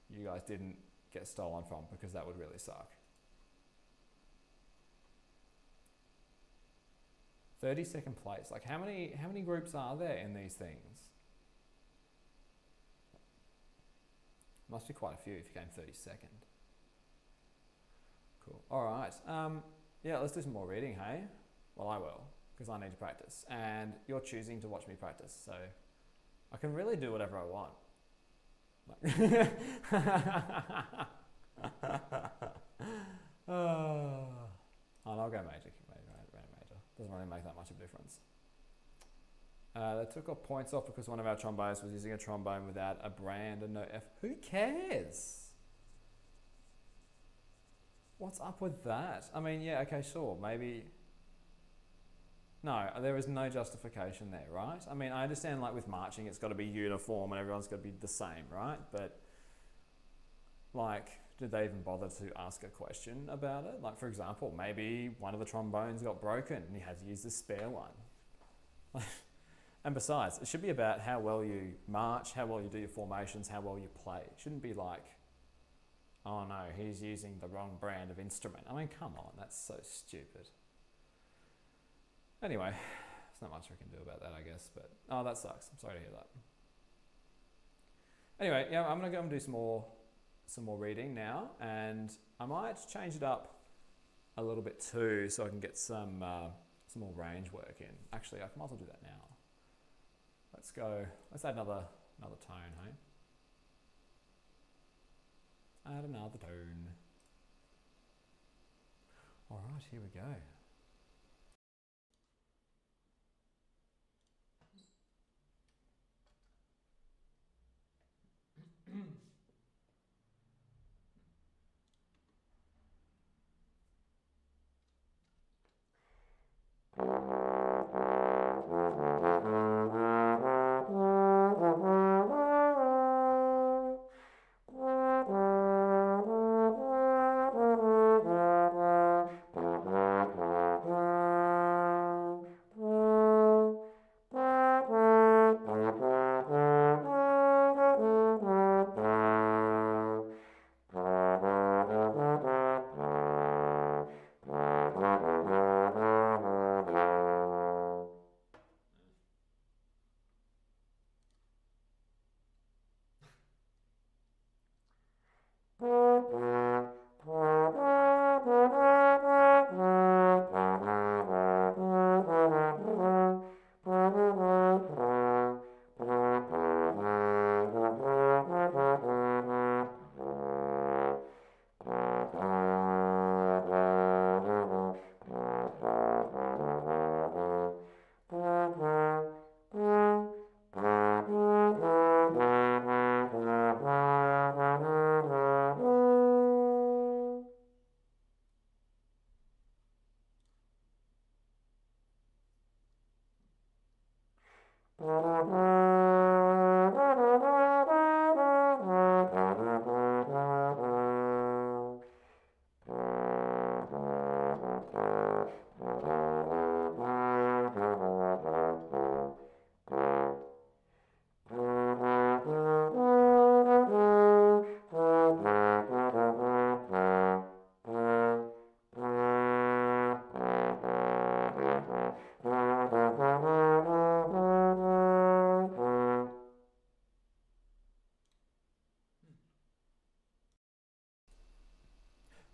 you guys didn't get stolen from, because that would really suck. 32nd place. Like how many groups are there in these things? Must be quite a few if you came 32nd. Cool. All right. Yeah, let's do some more reading, hey? Well, I will, because I need to practice. And you're choosing to watch me practice, so I can really do whatever I want. I'll go major. Doesn't really make that much of a difference. They took our points off because one of our trombonists was using a trombone without a brand and no F. Who cares? What's up with that? I mean, yeah, okay, sure, maybe. No, there is no justification there, right? I mean, I understand like with marching, it's got to be uniform and everyone's got to be the same, right? But like, did they even bother to ask a question about it? Like, for example, maybe one of the trombones got broken and you had to use the spare one. And besides, it should be about how well you march, how well you do your formations, how well you play. It shouldn't be like, oh no, he's using the wrong brand of instrument. I mean, come on, that's so stupid. Anyway, there's not much we can do about that, I guess, but, oh, that sucks. I'm sorry to hear that. Anyway, yeah, I'm gonna go and do some more reading now, and I might change it up a little bit too, so I can get some more range work in. Actually, I might as well do that now. Let's add another tone, hey? Add another tone. All right, here we go.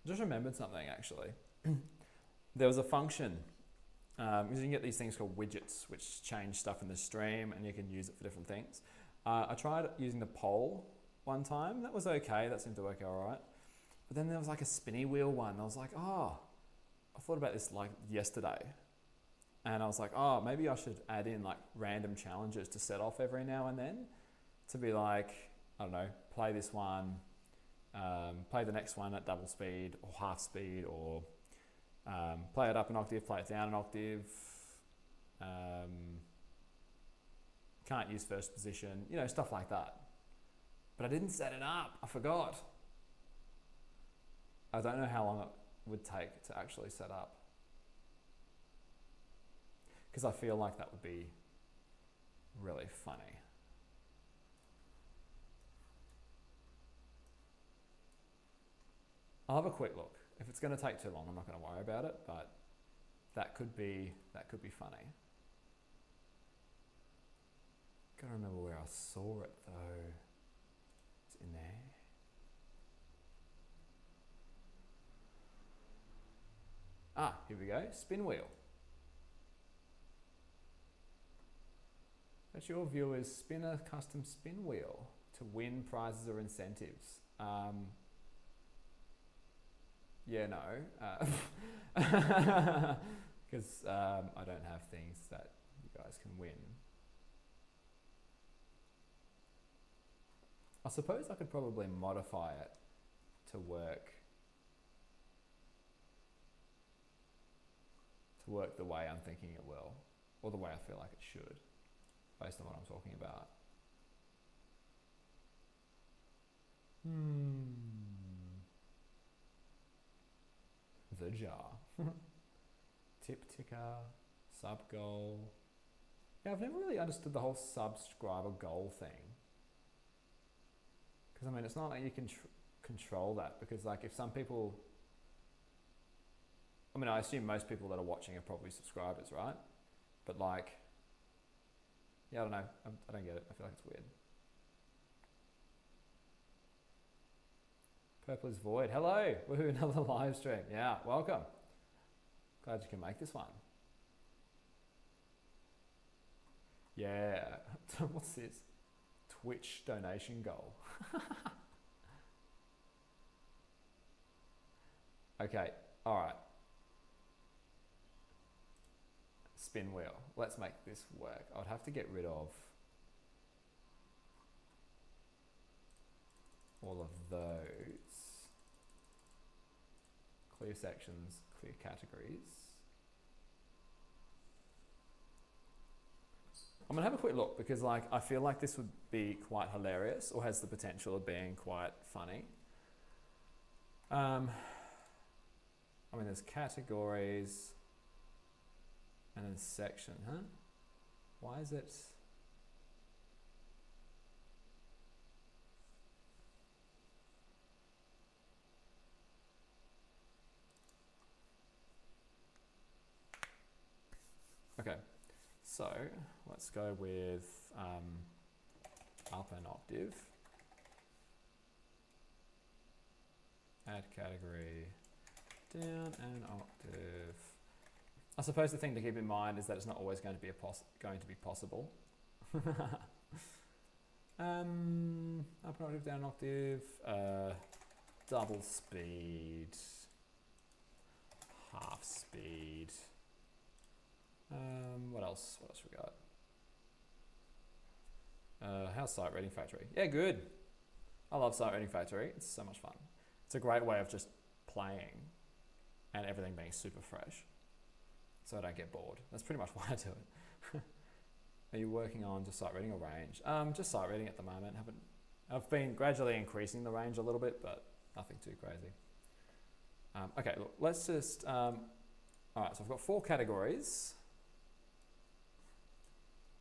Just remembered something actually. There was a function, because you can get these things called widgets, which change stuff in the stream and you can use it for different things. I tried using the poll one time. That was okay. That seemed to work all right. But then there was like a spinny wheel one. I was like, oh, I thought about this like yesterday. And I was like, oh, maybe I should add in like random challenges to set off every now and then to be like, I don't know, play this one, play the next one at double speed or half speed, or play it up an octave, play it down an octave, can't use first position, you know, stuff like that. But I didn't set it up, I forgot. I don't know how long it would take to actually set up, because I feel like that would be really funny. I'll have a quick look. If it's going to take too long, I'm not going to worry about it, but that could be funny. Gotta remember where I saw it though. It's in there. Ah, here we go. Spin wheel. Let your viewers spin a custom spin wheel to win prizes or incentives. Yeah, no, because I don't have things that you guys can win. I suppose I could probably modify it to work the way I'm thinking it will, or the way I feel like it should, based on what I'm talking about. The jar. Tip ticker, sub goal. Yeah, I've never really understood the whole subscriber goal thing. Because I mean, it's not like you can control that, because like if some people, I mean, I assume most people that are watching are probably subscribers, right? But like, yeah, I don't know. I don't get it. I feel like it's weird. Purple is void. Hello. Woohoo, another live stream. Yeah, welcome. Glad you can make this one. Yeah. What's this? Twitch donation goal. Okay, all right. Spin wheel. Let's make this work. I'd have to get rid of all of those. Clear sections, clear categories. I'm gonna have a quick look, because like I feel like this would be quite hilarious, or has the potential of being quite funny. I mean, there's categories and then section, huh? Why is it? Okay, so let's go with up an octave, add category, down an octave. I suppose the thing to keep in mind is that it's not always going to be possible. Up an octave, down an octave, double speed, half speed. What else? What else we got? How's Site Reading Factory? Yeah, good. I love Site Reading Factory. It's so much fun. It's a great way of just playing and everything being super fresh, so I don't get bored. That's pretty much why I do it. Are you working on just sight reading or range? Just sight reading at the moment. I've been gradually increasing the range a little bit, but nothing too crazy. Okay, look, let's just, all right, so I've got 4 categories.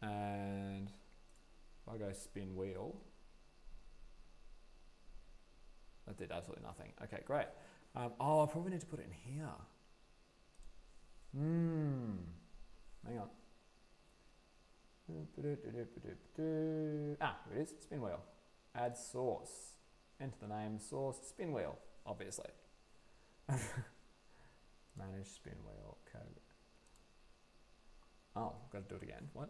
And if I go spin wheel, that did absolutely nothing. Okay, great. Oh, I probably need to put it in here. Hang on. Ah, here it is, spin wheel. Add source. Enter the name, source, spin wheel, obviously. Manage spin wheel code. Oh, I've got to do it again. What?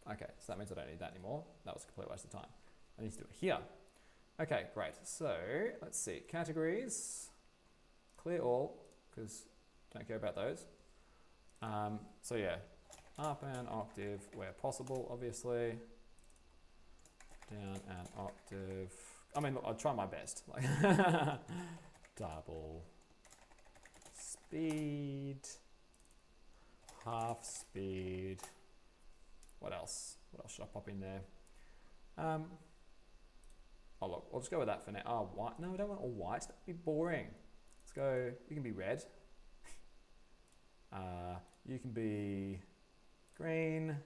Okay, so that means I don't need that anymore. That was a complete waste of time. I need to do it here. Okay, great. So let's see. Categories. Clear all, because don't care about those. So yeah, up an octave where possible, obviously. Down an octave. I mean, look, I'll try my best. Like double speed, half speed. What else? What else should I pop in there? Oh look, I'll just go with that for now. Oh, white. No, I don't want all white. That'd be boring. Let's go. You can be red. You can be green.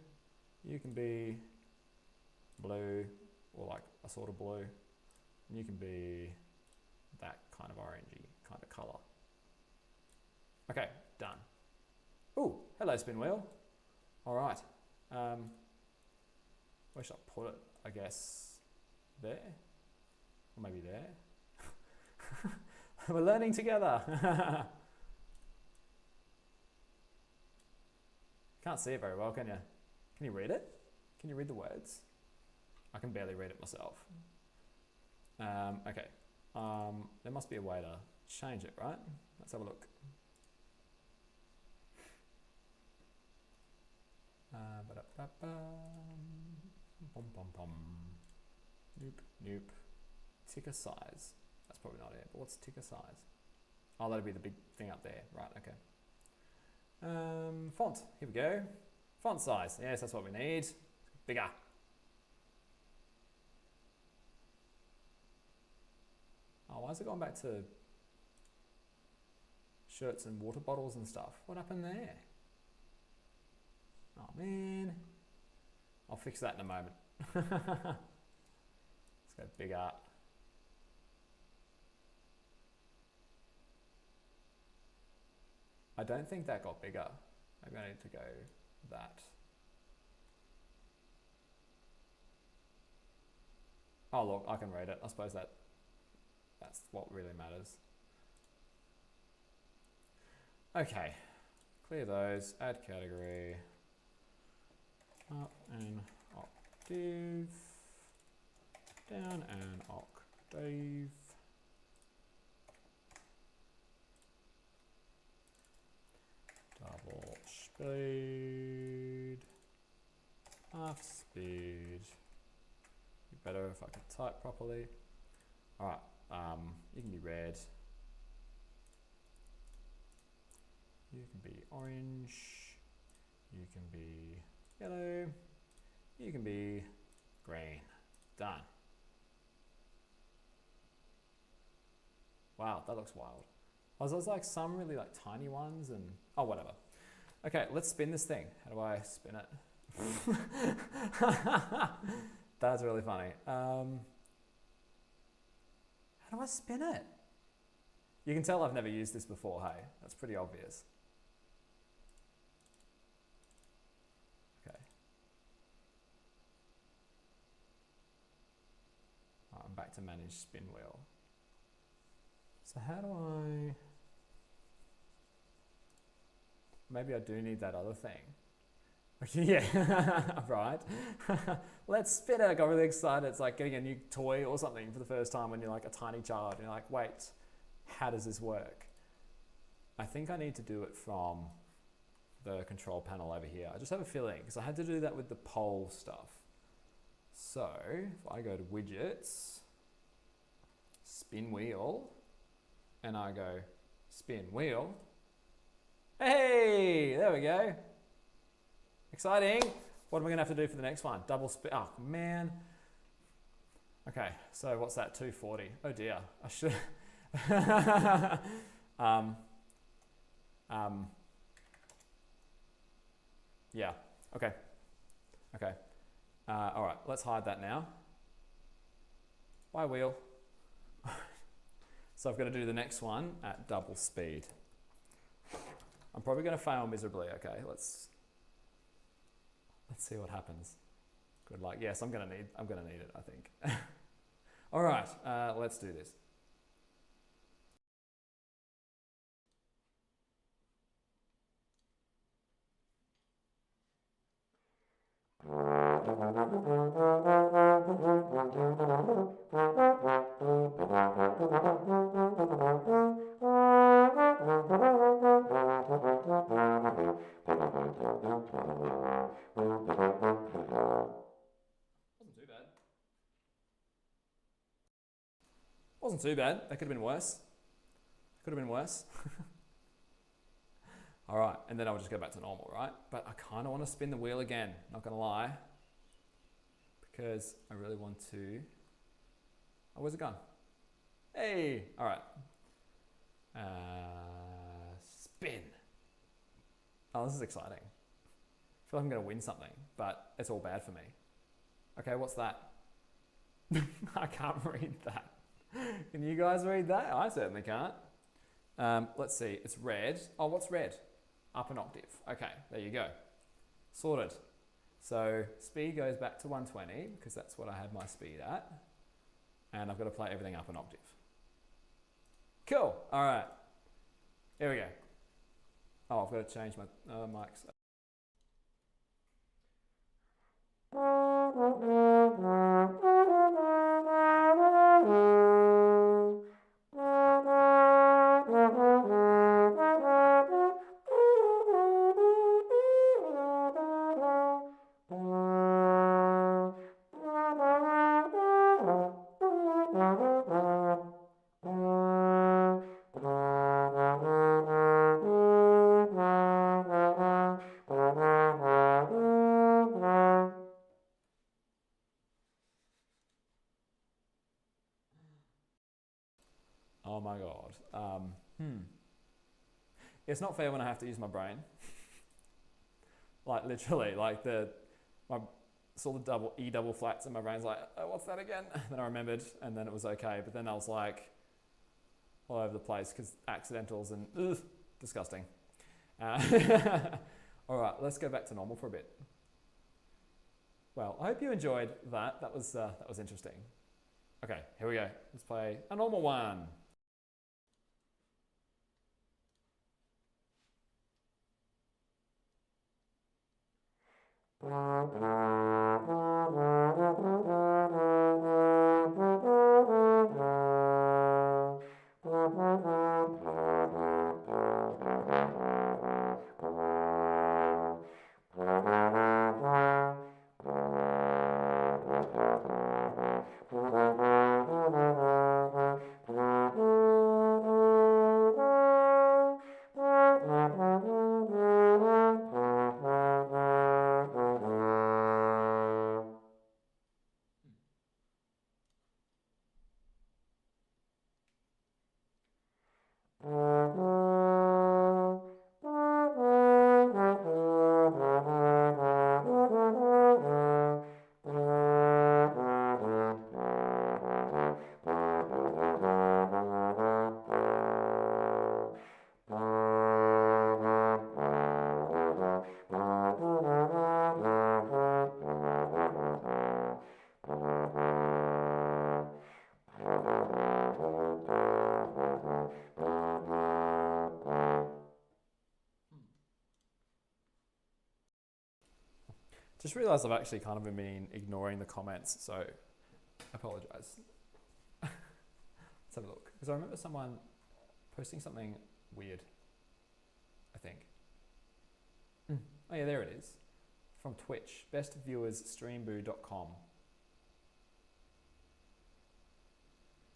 You can be blue, or like a sort of blue. And you can be that kind of orangey kind of color. Okay, done. Ooh, hello spin wheel. All right. Where should I put it? I guess there, or maybe there. We're learning together. Can't see it very well, can you? Can you read it? Can you read the words? I can barely read it myself. Okay. There must be a way to change it, right? Let's have a look. Nope. Ticker size. That's probably not it, but what's ticker size? Oh, that'll be the big thing up there. Right, okay. Font, here we go. Font size, yes, that's what we need. Bigger. Oh, why is it going back to shirts and water bottles and stuff? What happened there? Oh man. I'll fix that in a moment. Let's go bigger. I don't think that got bigger. Maybe I need to go that. Oh look, I can read it. I suppose that's what really matters. Okay, clear those, add category, up an octave, down an octave, double speed, half speed. Be better if I could type properly. All right, you can be red. You can be orange. You can be yellow. You can be green. Done. Wow, that looks wild. Oh, there's like some really like tiny ones and, oh, whatever. Okay, let's spin this thing. How do I spin it? That's really funny. How do I spin it? You can tell I've never used this before, hey? That's pretty obvious. Okay. Right, I'm back to manage spin wheel. So how do I... Maybe I do need that other thing. Yeah, right. Let's spin it. I got really excited. It's like getting a new toy or something for the first time when you're like a tiny child. And you're like, wait, how does this work? I think I need to do it from the control panel over here. I just have a feeling because I had to do that with the poll stuff. So if I go to widgets, spin wheel, and I go spin wheel, hey, there There we go. Exciting. What am I going to have to do for the next one? Double spin. Oh, man. Okay, so what's that? 240. Oh, dear. I should... yeah. Okay. Okay. All right, let's hide that now. Bye, wheel. So I've got to do the next one at double speed. I'm probably going to fail miserably. Okay, let's see what happens. Good luck. Yes, I'm going to need it, I think. All right, let's do this. Wasn't too bad. That could have been worse. Could have been worse. All right, and then I'll just go back to normal, right? But I kind of want to spin the wheel again, not going to lie, because I really want to... Oh, where's it gone? Hey, all right. Spin. Oh, this is exciting. I feel like I'm going to win something, but it's all bad for me. Okay, what's that? I can't read that. Can you guys read that? I certainly can't. Let's see, it's red. Oh, what's red? Up an octave. Okay, there you go. Sorted. So speed goes back to 120 because that's what I had my speed at. And I've got to play everything up an octave. Cool. All right. Here we go. Oh, I've got to change my mics. Oh my God. It's not fair when I have to use my brain. Like literally, like I saw the double E double flats and my brain's like, oh, what's that again? And then I remembered and then it was okay. But then I was like all over the place because accidentals and disgusting. All right, let's go back to normal for a bit. Well, I hope you enjoyed that. That was interesting. Okay, here we go. Let's play a normal one. Just realised I've actually kind of been ignoring the comments, so I apologise. Let's have a look. Because I remember someone posting something weird, I think. Oh yeah, there it is. From Twitch, bestviewersstreamboo.com.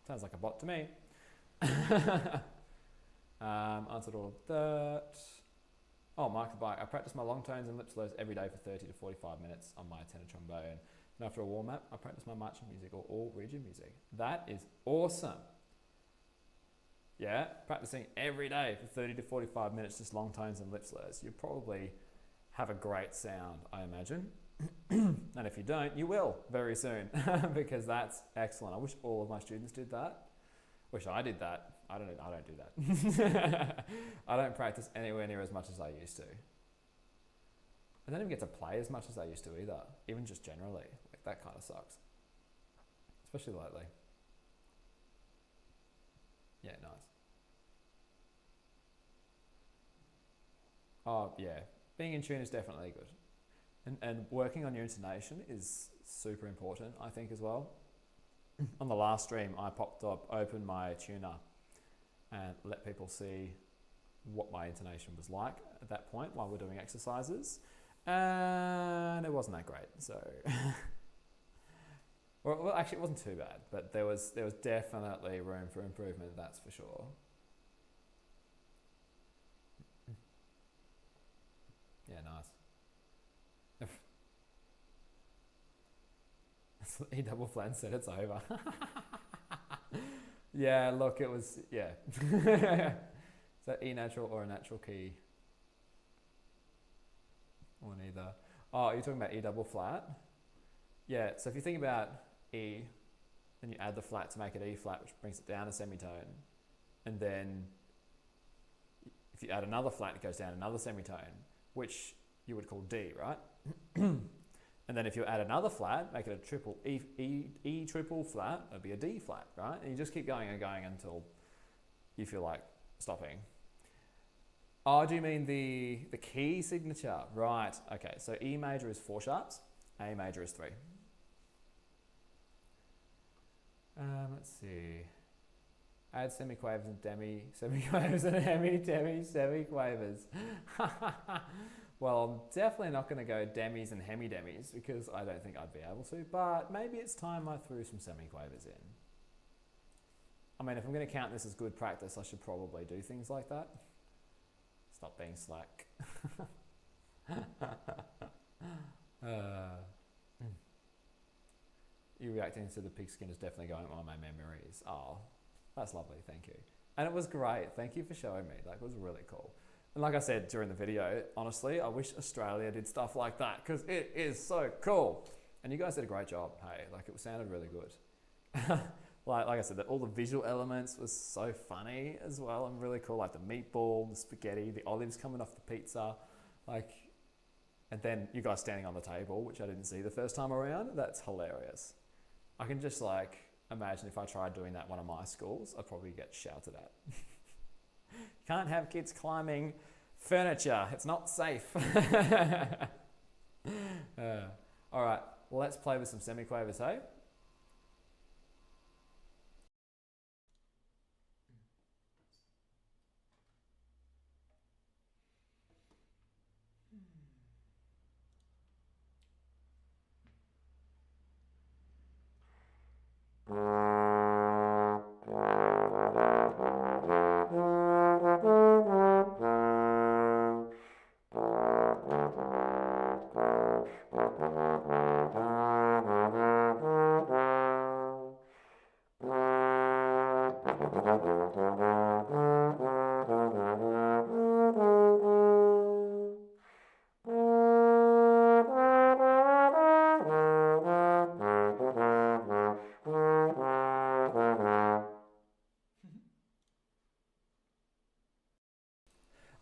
Sounds like a bot to me. Answered all of that. Oh, Mark the Bike. I practice my long tones and lip slurs every day for 30 to 45 minutes on my tenor trombone. And after a warm-up, I practice my marching music or all region music. That is awesome. Yeah, practicing every day for 30 to 45 minutes, just long tones and lip slurs. You probably have a great sound, I imagine. And if you don't, you will very soon because that's excellent. I wish all of my students did that. Wish I did that. I don't do that. I don't practice anywhere near as much as I used to. I don't even get to play as much as I used to either, even just generally. Like, that kind of sucks. Especially lately. Yeah, nice. Oh, yeah. Being in tune is definitely good. And working on your intonation is super important, I think, as well. On the last stream, I opened my tuner and let people see what my intonation was like at that point while we're doing exercises. And it wasn't that great, so... well, actually, it wasn't too bad, but there was definitely room for improvement, that's for sure. Yeah, nice. E double flat said it's over. Yeah, look, it was, yeah. Is that E natural or a natural key? Or neither. Oh, you're talking about E double flat? Yeah, so if you think about E, then you add the flat to make it E flat, which brings it down a semitone. And then if you add another flat, it goes down another semitone, which you would call D, right? And then if you add another flat, make it a triple E triple flat, it'd be a D flat, right? And you just keep going and going until you feel like stopping. Oh, do you mean the key signature? Right, okay, so E major is 4 sharps, A major is 3. Let's see. Add semiquavers and semiquavers and semiquavers. Well, I'm definitely not going to go demis and hemi-demis because I don't think I'd be able to, but maybe it's time I threw some semiquavers in. I mean, if I'm going to count this as good practice, I should probably do things like that. Stop being slack. You reacting to the pigskin is definitely going on my memories. Oh, that's lovely, thank you. And it was great, thank you for showing me. That was really cool. And like I said during the video, honestly, I wish Australia did stuff like that because it is so cool. And you guys did a great job, hey, like it sounded really good. like I said, all the visual elements was so funny as well and really cool, like the meatball, the spaghetti, the olives coming off the pizza, like, and then you guys standing on the table, which I didn't see the first time around. That's hilarious. I can just like imagine if I tried doing that at one of my schools, I'd probably get shouted at. Can't have kids climbing furniture. It's not safe. All right, well, let's play with some semiquavers, hey?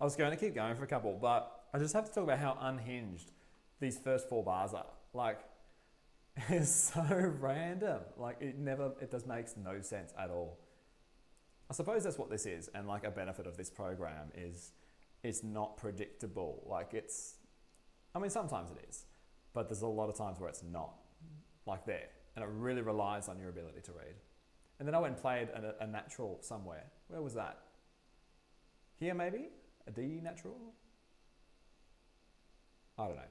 I was going to keep going for a couple, but I just have to talk about how unhinged these first 4 bars are. Like, it's so random. Like, it does makes no sense at all. I suppose that's what this is, and like a benefit of this program is it's not predictable. Like I mean, sometimes it is, but there's a lot of times where it's not, like there, and it really relies on your ability to read. And then I went and played a natural somewhere. Where was that? Here maybe? A D natural? I don't know.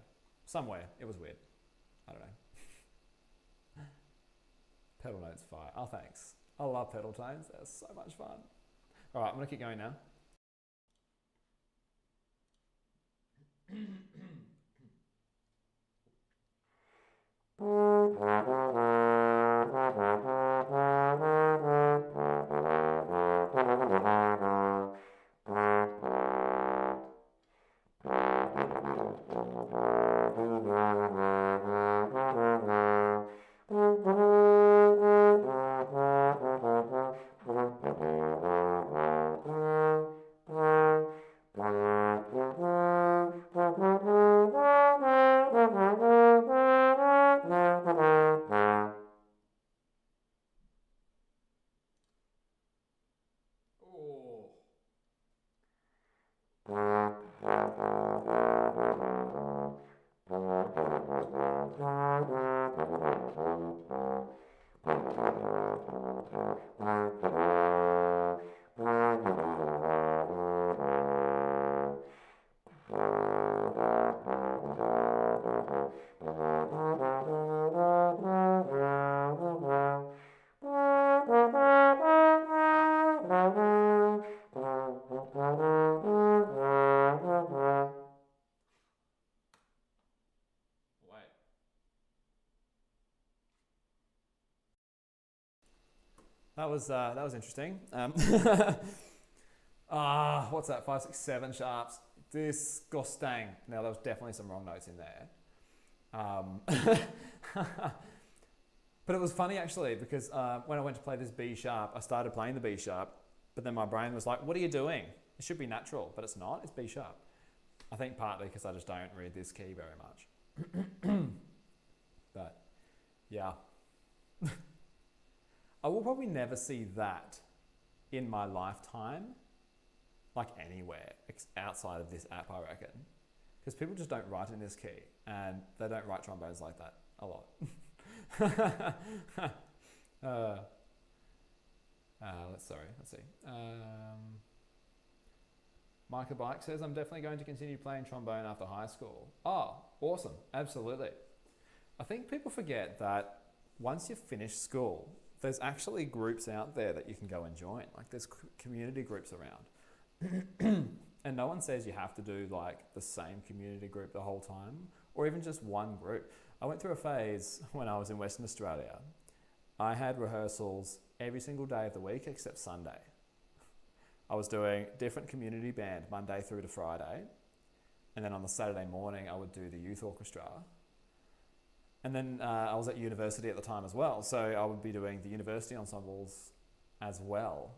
Somewhere. It was weird. I don't know. Pedal notes fire. Oh, thanks. I love pedal tones. They're so much fun. All right, I'm going to keep going now. That was interesting. What's that? 5, 6, 7 sharps. Disgusting. Now there was definitely some wrong notes in there. But it was funny actually because when I went to play this B sharp, I started playing the B sharp, but then my brain was like, "What are you doing? It should be natural," but it's not. It's B sharp. I think partly because I just don't read this key very much. But yeah. I will probably never see that in my lifetime, like anywhere outside of this app, I reckon. Because people just don't write in this key, and they don't write trombones like that a lot. Let's see. Micah Bike says, I'm definitely going to continue playing trombone after high school. Oh, awesome. Absolutely. I think people forget that once you've finished school, there's actually groups out there that you can go and join. Like there's community groups around. And no one says you have to do like the same community group the whole time, or even just one group. I went through a phase when I was in Western Australia. I had rehearsals every single day of the week except Sunday. I was doing different community band Monday through to Friday. And then on the Saturday morning, I would do the youth orchestra. And then I was at university at the time as well. So I would be doing the university ensembles as well.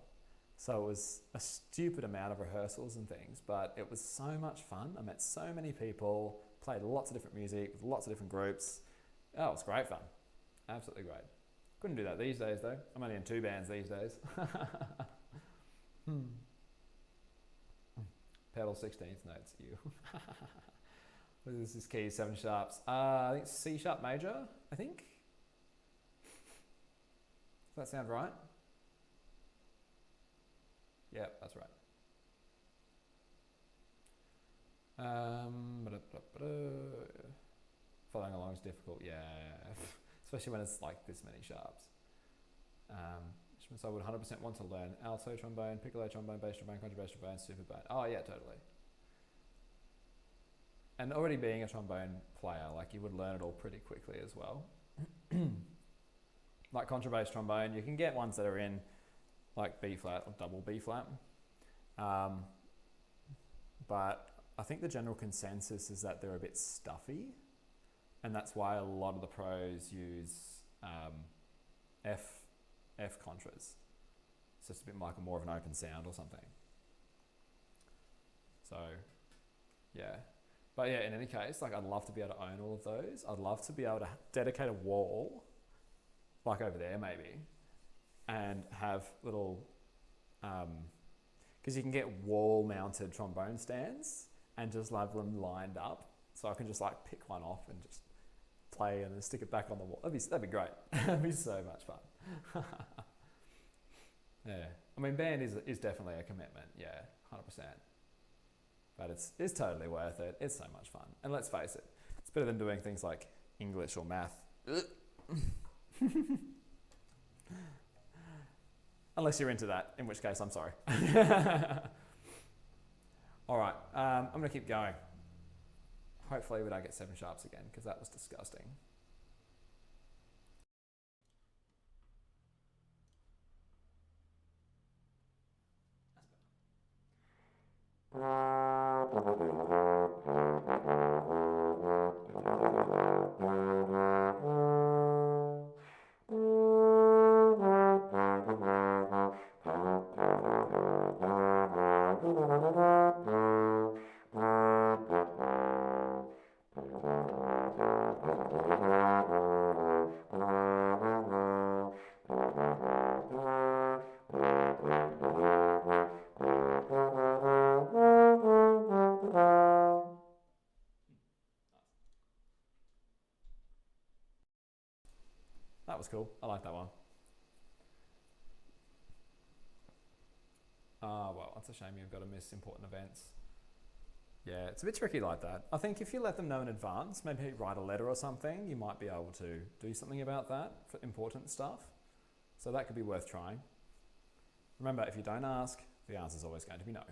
So it was a stupid amount of rehearsals and things, but it was so much fun. I met so many people, played lots of different music with lots of different groups. Oh, it was great fun. Absolutely great. Couldn't do that these days though. I'm only in 2 bands these days. Pedal 16th notes, you. What is this key? 7 sharps. I think it's C sharp major, I think. Does that sound right? Yeah, that's right. Following along is difficult, yeah. Especially when it's like this many sharps. Which means I would 100% want to learn alto trombone, piccolo trombone, bass trombone, contrabass trombone, super bass. Oh yeah, totally. And already being a trombone player, like you would learn it all pretty quickly as well. Like contrabass trombone, you can get ones that are in like B flat or double B flat. But I think the general consensus is that they're a bit stuffy, and that's why a lot of the pros use F contras. It's just a bit like more of an open sound or something. So, yeah. But yeah, in any case, like I'd love to be able to own all of those. I'd love to be able to dedicate a wall, like over there maybe, and have little, because you can get wall-mounted trombone stands and just have them lined up. So I can just like pick one off and just play and then stick it back on the wall. That'd be great. That'd be so much fun. Yeah, I mean, band is definitely a commitment. Yeah, 100%. But it's totally worth it. It's so much fun. And let's face it, it's better than doing things like English or math. Unless you're into that, in which case, I'm sorry. All right, I'm going to keep going. Hopefully we don't get 7 sharps again, because that was disgusting. That was cool. I like that one. Well, it's a shame you've got to miss important events. Yeah, it's a bit tricky like that. I think if you let them know in advance, maybe write a letter or something, you might be able to do something about that for important stuff. So that could be worth trying. Remember, if you don't ask, the answer is always going to be no.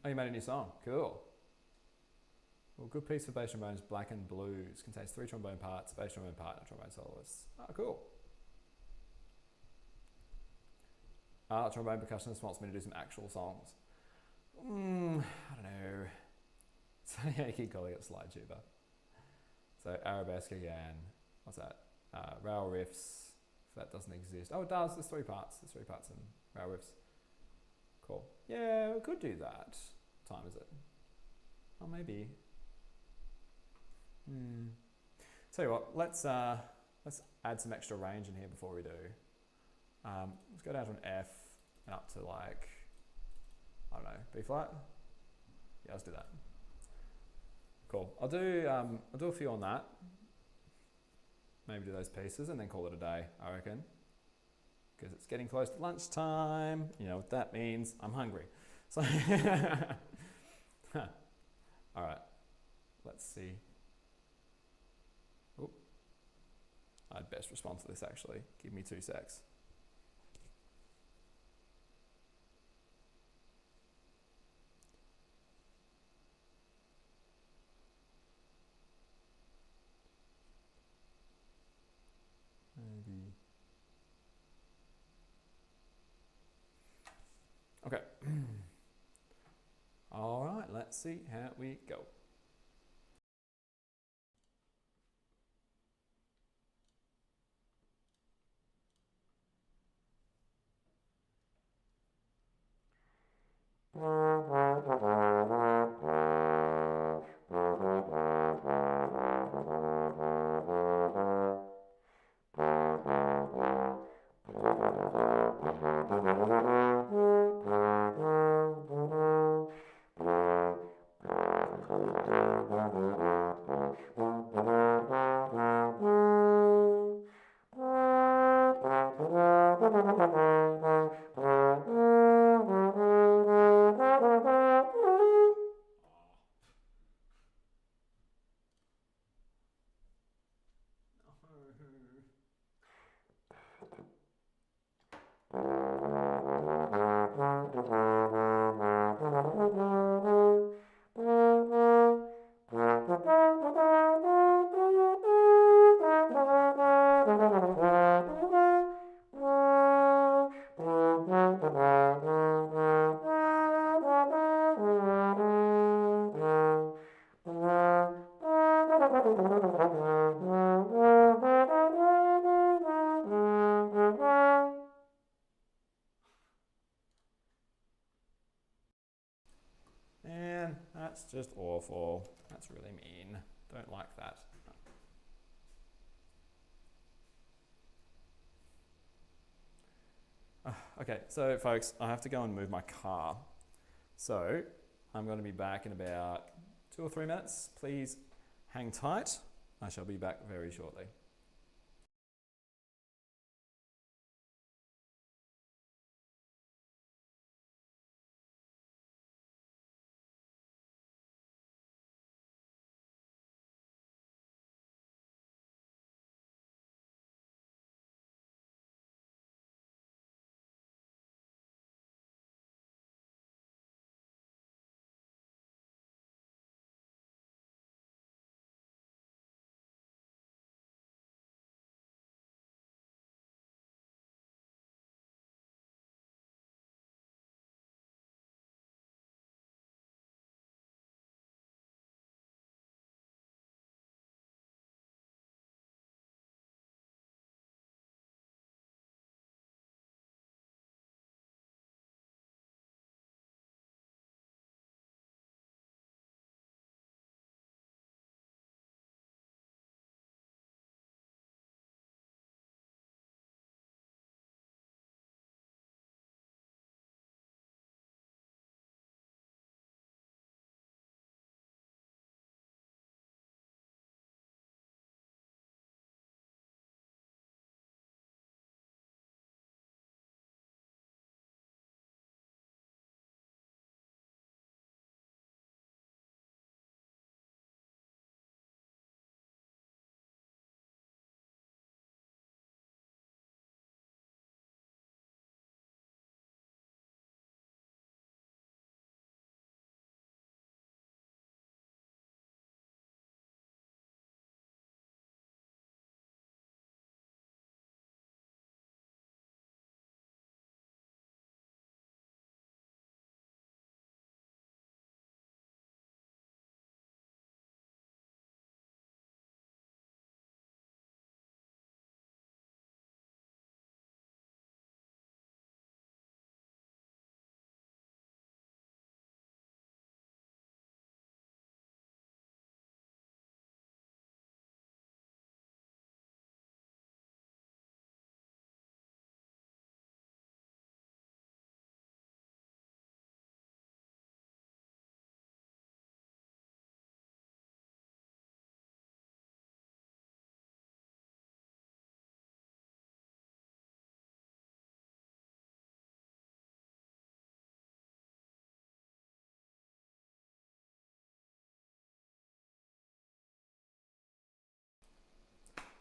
Oh, you made a new song. Cool. Well, good piece for bass trombone is Black and Blues. Contains 3 trombone parts, bass trombone part, and a trombone soloist. Oh, cool. Trombone percussionist wants me to do some actual songs. I don't know. So yeah, I keep calling it slide tuber. So arabesque again. What's that? Rail riffs. If that doesn't exist. Oh, it does. There's 3 parts. There's 3 parts in rail riffs. Cool. Yeah, we could do that. What time is it? Oh, maybe. Tell you what. Let's add some extra range in here before we do. Let's go down to an F and up to like, I don't know, B flat. Yeah, let's do that. Cool. I'll do a few on that. Maybe do those pieces and then call it a day, I reckon. Because it's getting close to lunchtime. You know what that means. I'm hungry. So all right. Let's see. Oop. I'd best respond to this actually. Give me 2 secs. Maybe. Okay. All right, let's see how we go. Man, that's just awful. That's really mean. Don't like that. Okay, so folks, I have to go and move my car. So I'm going to be back in about 2 or 3 minutes. Please hang tight. I shall be back very shortly.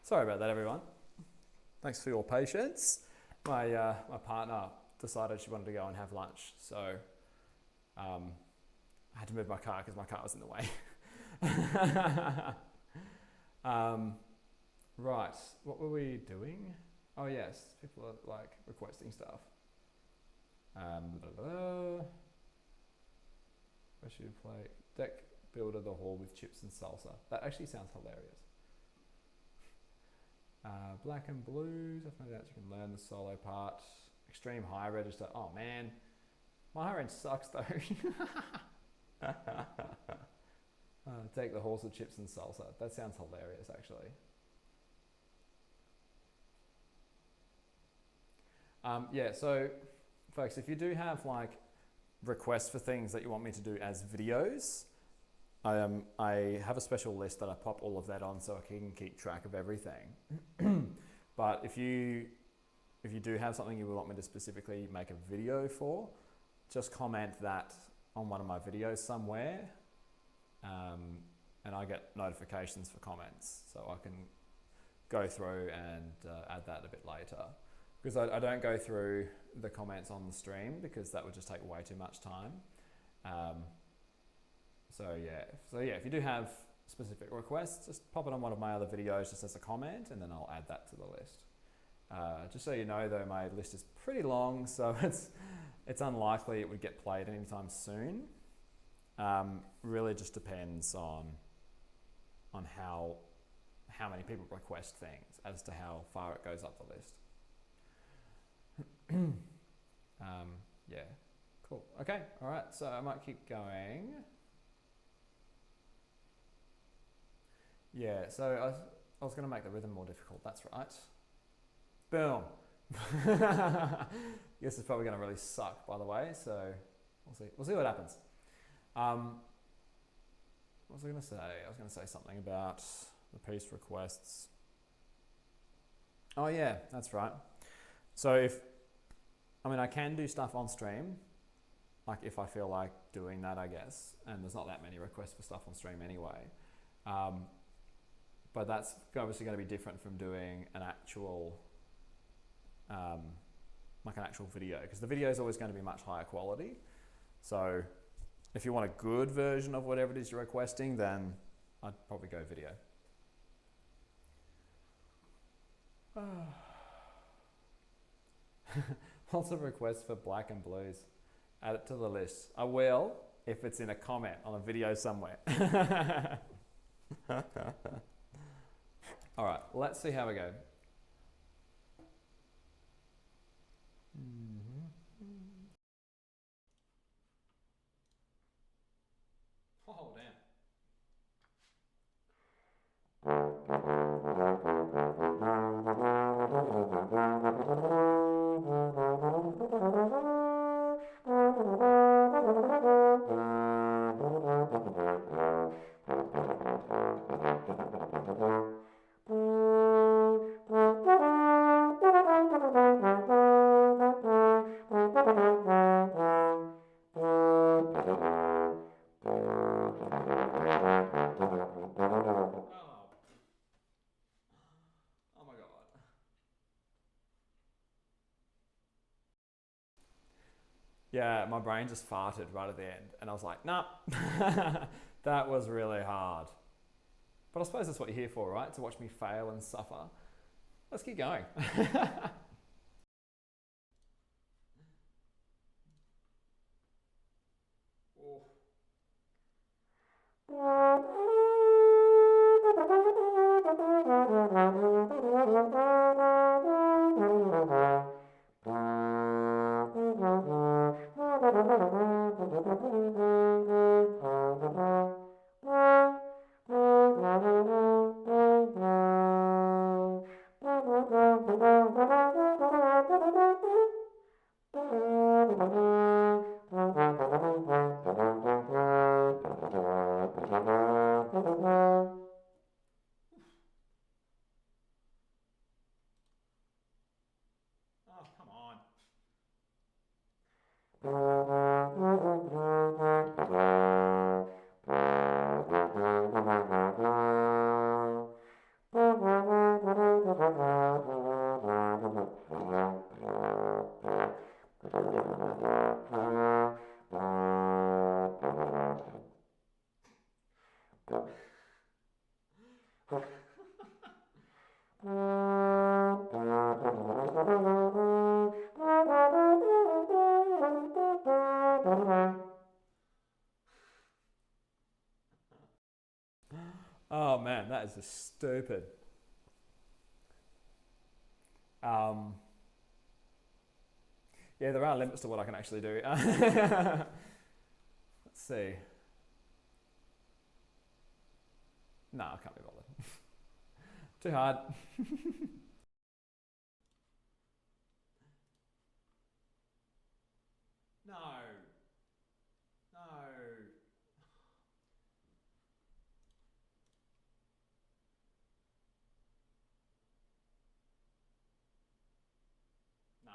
Sorry about that, everyone. Thanks for your patience. My partner decided she wanted to go and have lunch, so I had to move my car because my car was in the way. Right, what were we doing? Oh yes, people are like requesting stuff. Where should we play? Deck builder the hall with chips and salsa. That actually sounds hilarious. Black and blues. I found out you can learn the solo part. Extreme high register. Oh man, my high range sucks though. Take the horse with chips and salsa. That sounds hilarious actually. Yeah, so folks, if you do have like requests for things that you want me to do as videos, I have a special list that I pop all of that on so I can keep track of everything. But if you do have something you would want me to specifically make a video for, just comment that on one of my videos somewhere, and I get notifications for comments, so I can go through and add that a bit later. Because I don't go through the comments on the stream because that would just take way too much time. So yeah, if you do have specific requests, just pop it on one of my other videos just as a comment, and then I'll add that to the list. Just so you know though, my list is pretty long, so it's unlikely it would get played anytime soon. Really just depends on how many people request things as to how far it goes up the list. Yeah, cool. Okay, all right, so I might keep going. Yeah, so I was going to make the rhythm more difficult, that's right. Boom. This is probably going to really suck, by the way, so we'll see what happens. What was I going to say? I was going to say something about the piece requests. Oh yeah, that's right. So I can do stuff on stream, like if I feel like doing that, I guess, and there's not that many requests for stuff on stream anyway. But that's obviously going to be different from doing an actual, like an actual video, because the video is always going to be much higher quality. So if you want a good version of whatever it is you're requesting, then I'd probably go video. Lots of requests for black and blues. Add it to the list. I will if it's in a comment on a video somewhere. All right, let's see how we go. Oh, damn. Yeah, my brain just farted right at the end, and I was like, nah, that was really hard. But I suppose that's what you're here for, right? To watch me fail and suffer. Let's keep going. Oh man, that is just stupid. Yeah, there are limits to what I can actually do. Let's see. No, I can't be bothered. Too hard. No. No. Nah.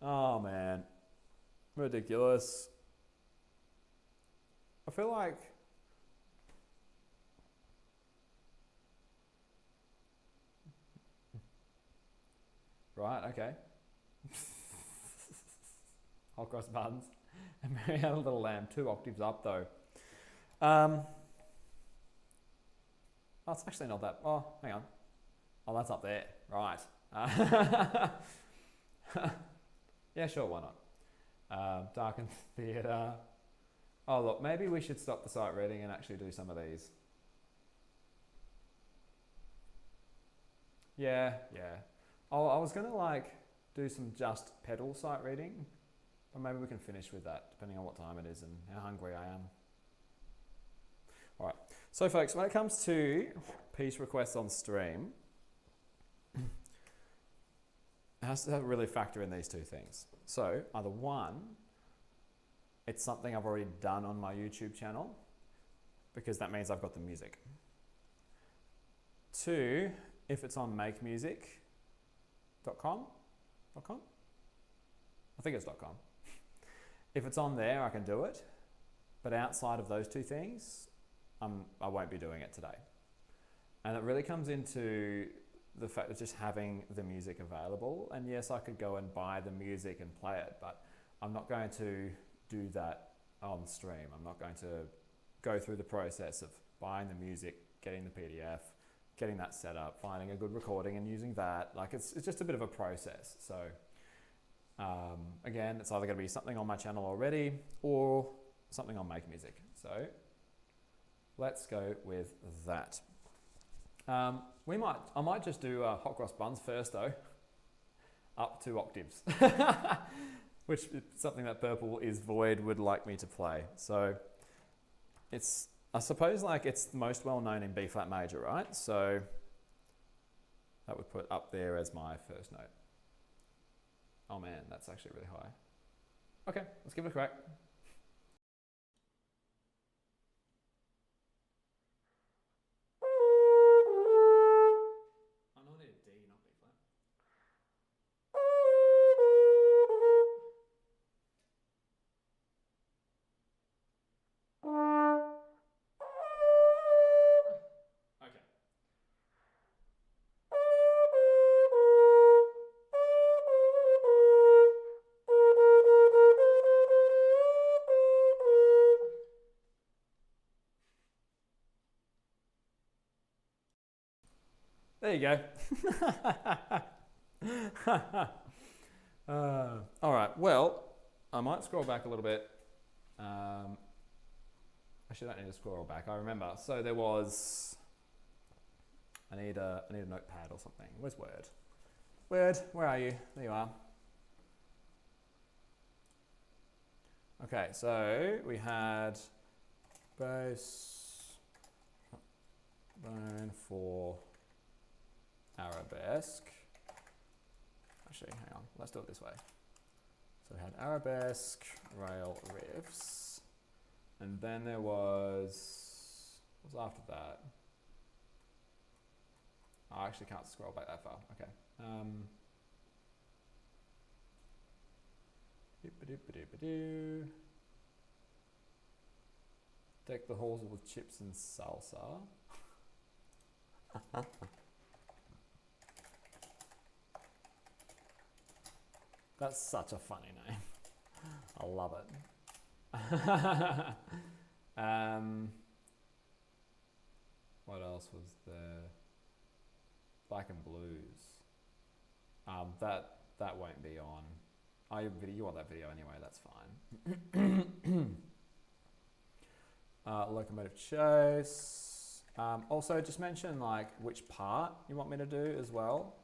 Oh man, ridiculous. I feel like right, okay. Hot cross buns and Mary had a little lamb, 2 octaves up though. Oh, it's actually not that. Oh, hang on. Oh, that's up there. Right. Yeah, sure, why not? Darkened theatre. Oh, look, maybe we should stop the sight reading and actually do some of these. Yeah. Oh, I was gonna like do some just pedal sight reading, but maybe we can finish with that depending on what time it is and how hungry I am. All right. So, folks, when it comes to piece requests on stream, it has to really factor in these 2 things. So, either 1, it's something I've already done on my YouTube channel, because that means I've got the music. 2, if it's on makemusic.com, I think it's .com. If it's on there, I can do it. But outside of those 2 things, I won't be doing it today. And it really comes into the fact of just having the music available. And yes, I could go and buy the music and play it, but I'm not going to do that on stream. I'm not going to go through the process of buying the music, getting the PDF, getting that set up, finding a good recording and using that. Like it's just a bit of a process. So again, it's either going to be something on my channel already or something on Make Music. So let's go with that. I might just do hot cross buns first though, up 2 octaves, which is something that Purple is Void would like me to play. So it's, I suppose like it's most well known in B flat major, right? So that would put up there as my first note. Oh man, that's actually really high. Okay, let's give it a crack. I know they're D, not B flat. Okay. There you go. All right, well, I might scroll back a little bit. Actually, I don't need to scroll back. I remember. So there was, I need a notepad or something. Where's Word? Word, where are you? There you are. Okay, so we had bass, bone for arabesque. Actually, hang on, let's do it this way. So we had arabesque, rail riffs, and then there was, what was after that? actually can't scroll back that far. Okay. Doop-a-doop-a-doop-a-doo. Deck the halls with chips and salsa. That's such a funny name. I love it. What else was there? Black and Blues. That won't be on. Oh, you want that video anyway, that's fine. Locomotive Chase. Also, just mention like which part you want me to do as well.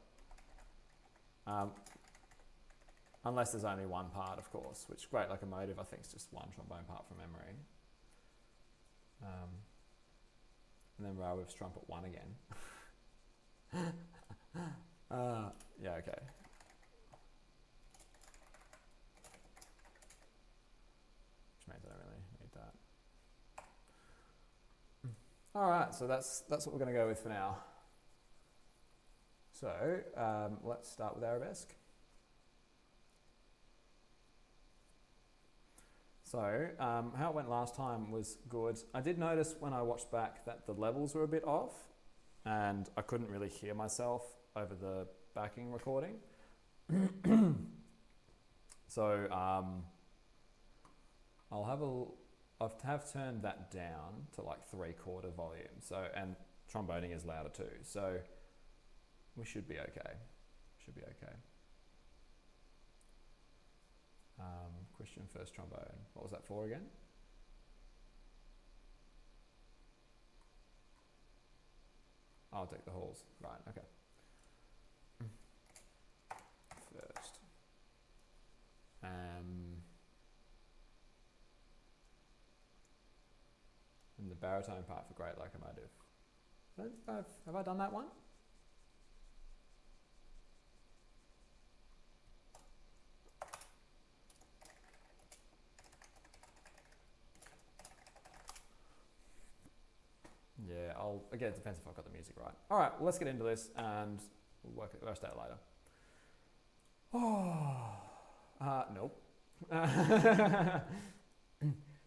Unless there's only one part, of course, which Great Locomotive I think is just one trombone part from memory. And then Railway Strumpet 1 again. Yeah, okay. Which means I don't really need that. All right, so that's what we're going to go with for now. So let's start with Arabesque. So how it went last time was good. I did notice when I watched back that the levels were a bit off and I couldn't really hear myself over the backing recording. So I've turned that down to like 3/4 volume. So, and tromboning is louder too. So we should be okay. Should be okay. Christian first trombone. What was that for again? I'll take the halls. Right, okay. First. And the baritone part for Great Locomotive. Have I done that one? Yeah, again, it depends if I've got the music right. All right, well, let's get into this and we'll work the rest out later. Nope.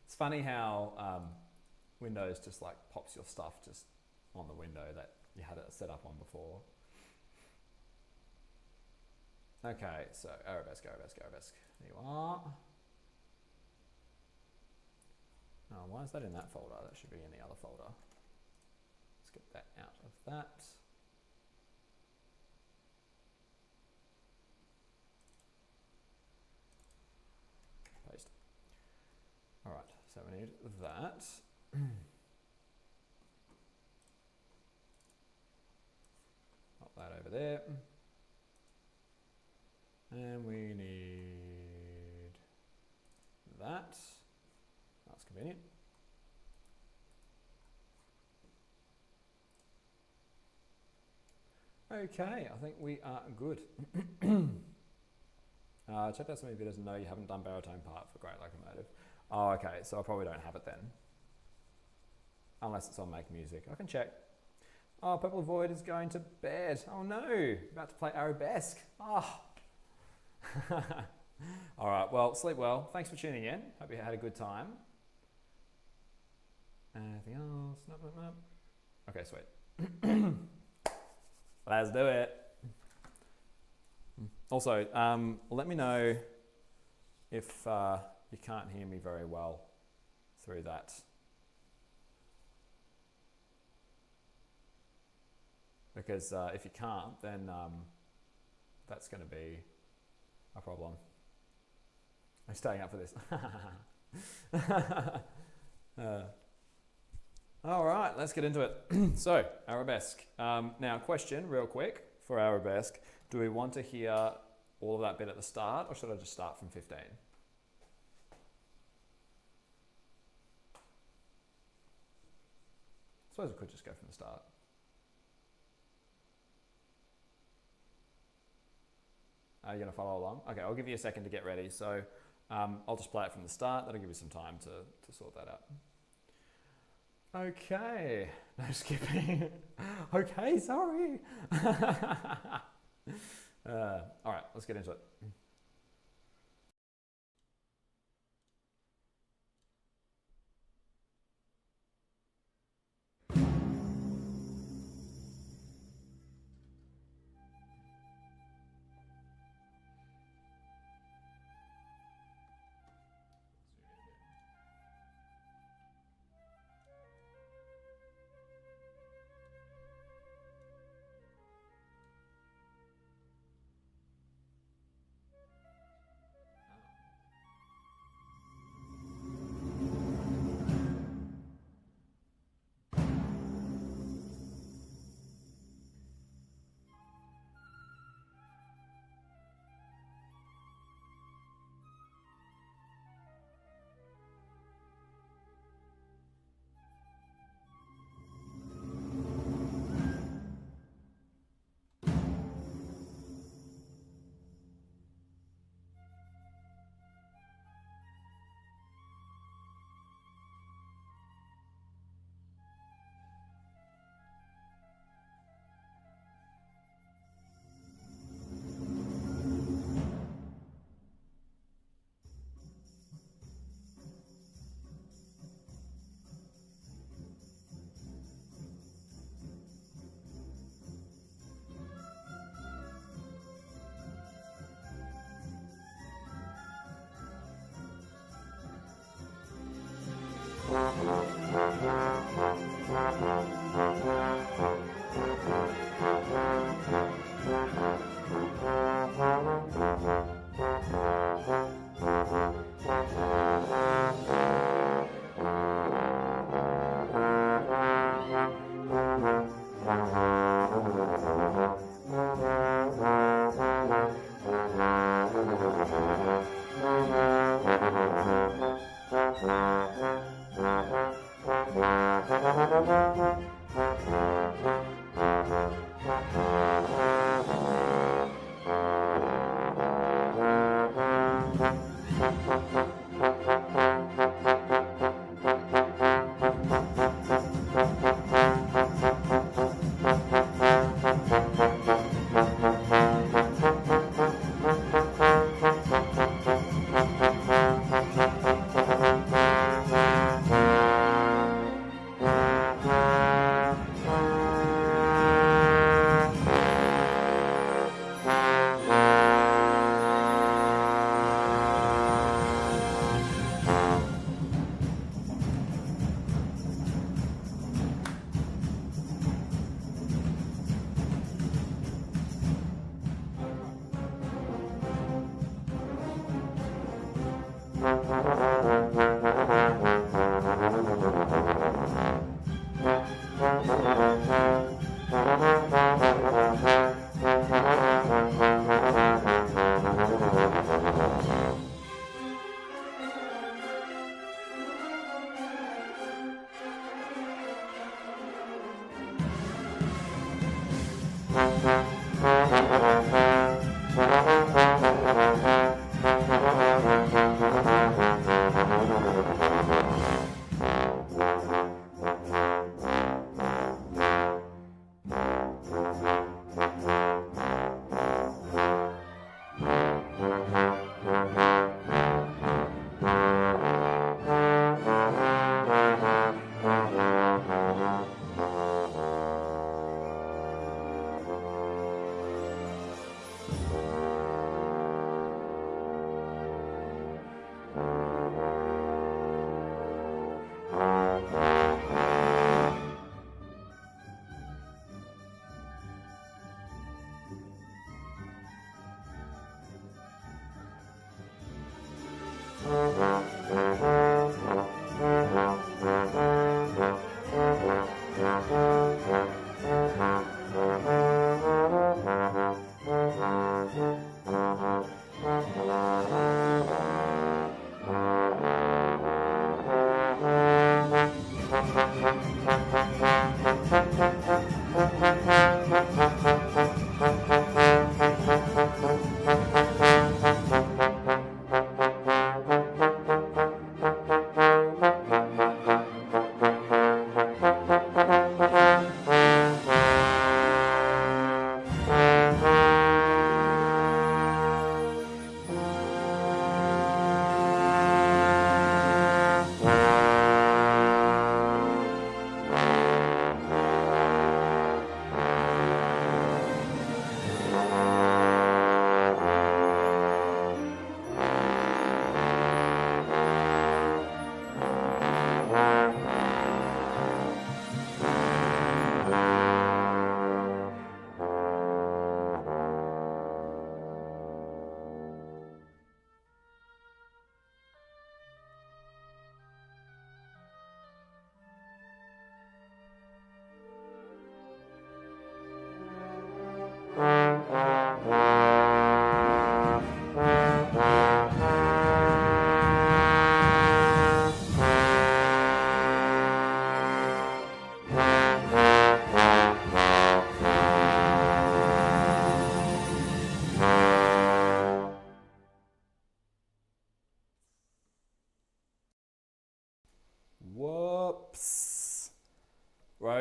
It's funny how Windows just like pops your stuff just on the window that you had it set up on before. Okay, so Arabesque. There you are. Oh, why is that in that folder? That should be in the other folder. Let's get that out of that. Paste. All right, so we need that. Pop that over there. And we need that. That's convenient. Okay, I think we are good. Check out some of you doesn't know you haven't done baritone part for Great Locomotive. Oh, okay, so I probably don't have it then. Unless it's on Make Music. I can check. Oh, Purple Void is going to bed. Oh no, about to play Arabesque. Oh. All right, well, sleep well. Thanks for tuning in. Hope you had a good time. Anything else? Nope. Okay, sweet. Let's do it. Also, let me know if you can't hear me very well through that. Because if you can't, then that's going to be a problem. I'm staying up for this. All right, let's get into it. So, Arabesque. Now, question real quick for Arabesque. Do we want to hear all of that bit at the start, or should I just start from 15? I suppose we could just go from the start. Are you going to follow along? Okay, I'll give you a second to get ready. So I'll just play it from the start. That'll give you some time to sort that out. Okay, no skipping. Okay, sorry. All right, let's get into it.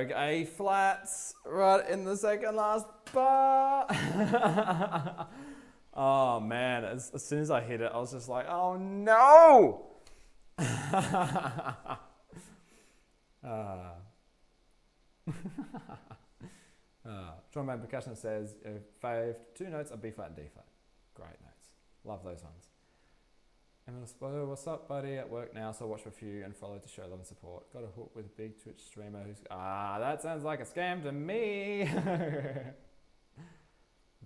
going A flats right in the second last bar. Oh man, as soon as I hit it, I was just like, oh no! Trombone percussion says, fave, 2 notes are B flat and D flat. Great notes. Love those ones. What's up, buddy? At work now, so watch for a few and follow to show love and support. Got a hook with a big Twitch streamer who's... that sounds like a scam to me.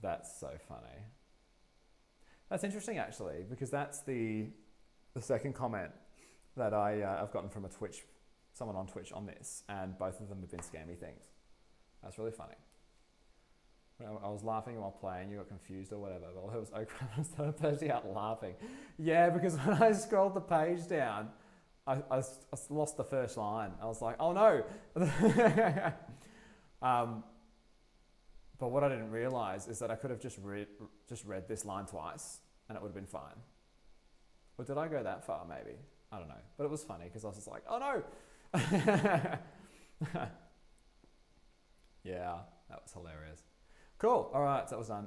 That's so funny. That's interesting, actually, because that's the second comment that I've gotten from someone on Twitch on this, and both of them have been scammy things. That's really funny. I was laughing while playing, you got confused or whatever, but it was okay. I started bursting out laughing. Yeah, because when I scrolled the page down, I lost the first line. I was like, oh no! But what I didn't realise is that I could have just read this line twice and it would have been fine. Or did I go that far maybe? I don't know. But it was funny because I was just like, oh no! Yeah, that was hilarious. Cool. All right, so that was done.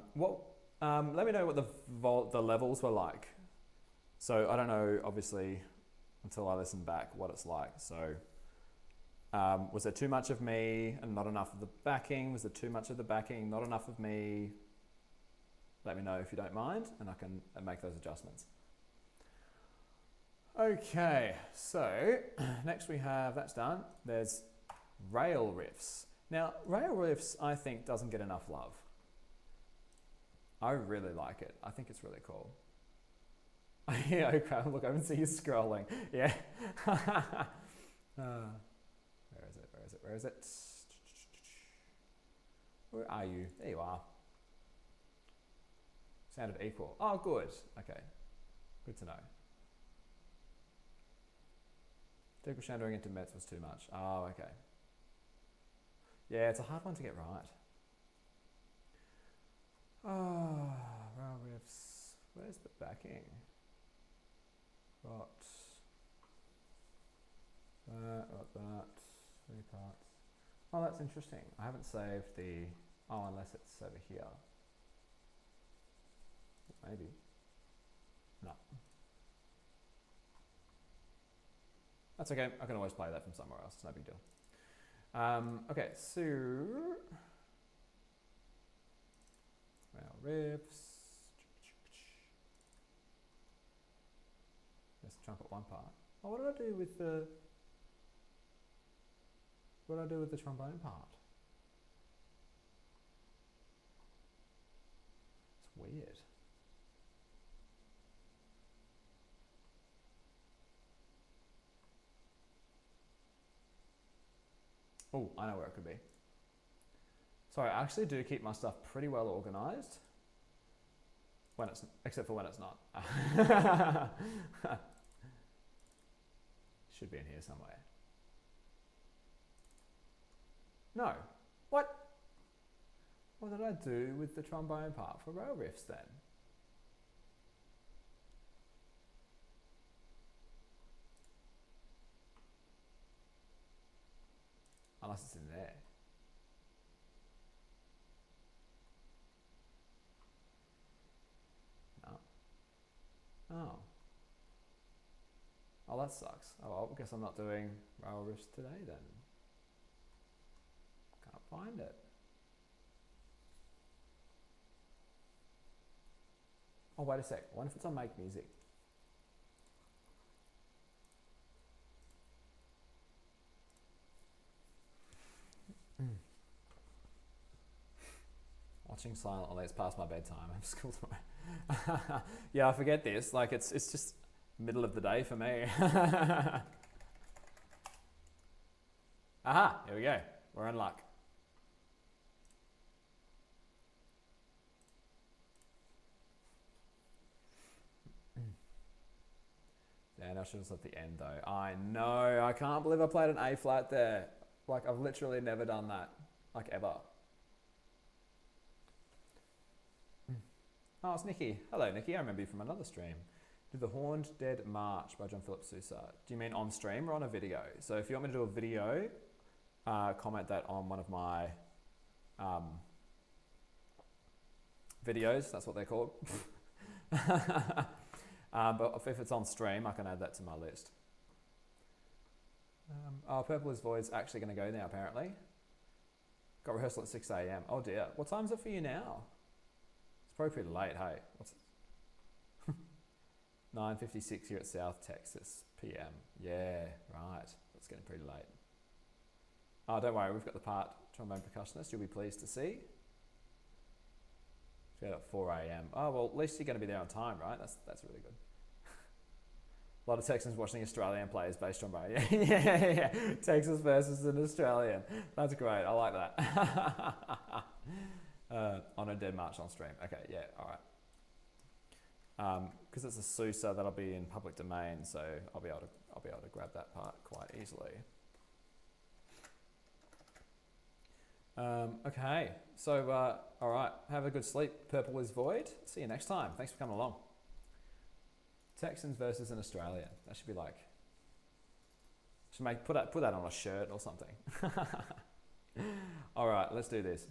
Let me know what the levels were like. So I don't know, obviously, until I listen back, what it's like. So was there too much of me and not enough of the backing? Was there too much of the backing, not enough of me? Let me know if you don't mind, and I can make those adjustments. Okay, so next we have, that's done. There's rail riffs. Now, rail riffs, I think, doesn't get enough love. I really like it. I think it's really cool. Yeah, okay, look, I can see you scrolling. Yeah. Where is it? Where are you? There you are. Sounded equal. Oh, good. Okay. Good to know. Decrescendoing into Mets was too much. Oh, okay. Yeah, it's a hard one to get right. Oh, rail riffs. Where's the backing? Got that. 3 parts. Oh, that's interesting. I haven't saved the... Oh, unless it's over here. Maybe. No. That's okay. I can always play that from somewhere else. It's no big deal. Okay, so... Rail riffs. There's the trumpet one part. Oh, what did I do with the... What did I do with the trombone part? It's weird. Oh, I know where it could be. Sorry, I actually do keep my stuff pretty well organized. When it's, except for when it's not. Should be in here somewhere. No. What? What did I do with the trombone part for rail riffs then? Unless it's in there. No. Oh. Oh, that sucks. Oh, well, I guess I'm not doing rail riffs today then. Can't find it. Oh, wait a sec. I wonder if it's on Make Music. Watching silently, it's past my bedtime. I have school tomorrow. Yeah, I forget this. Like, it's just middle of the day for me. Aha, here we go. We're in luck. Dan, I should have at the end though. I know, I can't believe I played an A flat there. Like, I've literally never done that, like ever. Oh, it's Nikki. Hello, Nikki. I remember you from another stream. Did the Horned Dead March by John Philip Sousa. Do you mean on stream or on a video? So if you want me to do a video, comment that on one of my videos. That's what they're called. But if it's on stream, I can add that to my list. Purple is Void's actually going to go now, apparently. Got rehearsal at 6 a.m. Oh dear. What time is it for you now? It's probably pretty late, hey? What's it? 9:56 here at South Texas p.m. Yeah, right. That's getting pretty late. Oh, don't worry. We've got the part trombone percussionist. You'll be pleased to see. It's at 4 a.m. Oh, well, at least you're going to be there on time, right? That's really good. A lot of Texans watching Australian players bass trombone. Yeah. Texas versus an Australian. That's great. I like that. On a Dead March on stream. Okay, yeah, all right. Because it's a Sousa, that'll be in public domain, so I'll be able to grab that part quite easily. Okay, so all right. Have a good sleep. Purple is Void. See you next time. Thanks for coming along. Texans versus an Australian. That should be like, put that on a shirt or something. All right, let's do this.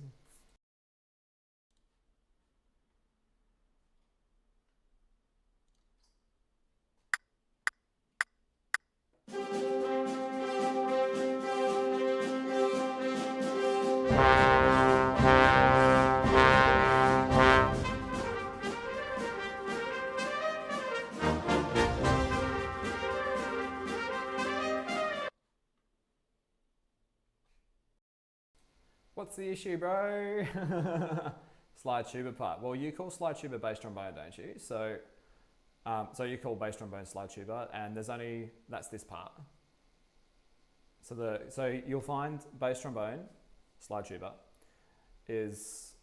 What's the issue, bro? Slide tuba part. Well, you call slide tuba bass trombone, don't you? So, so you call bass trombone slide tuba, and that's this part. So you'll find bass trombone slide tuba is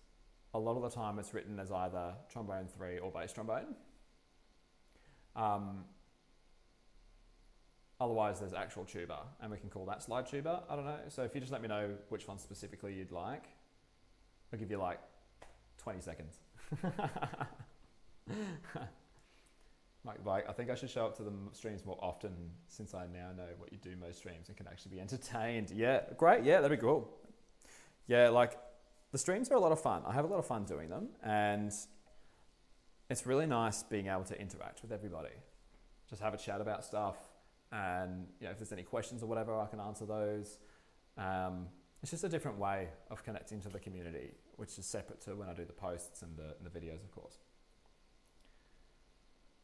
a lot of the time it's written as either trombone 3 or bass trombone. Otherwise, there's actual tuba, and we can call that slide tuba. I don't know. So if you just let me know which one specifically you'd like, I'll give you like 20 seconds. Like, I think I should show up to the streams more often since I now know what you do most streams and can actually be entertained. Yeah, great. Yeah, that'd be cool. Yeah, like the streams are a lot of fun. I have a lot of fun doing them, and it's really nice being able to interact with everybody. Just have a chat about stuff. And if there's any questions or whatever, I can answer those. It's just a different way of connecting to the community, which is separate to when I do the posts and the videos, of course.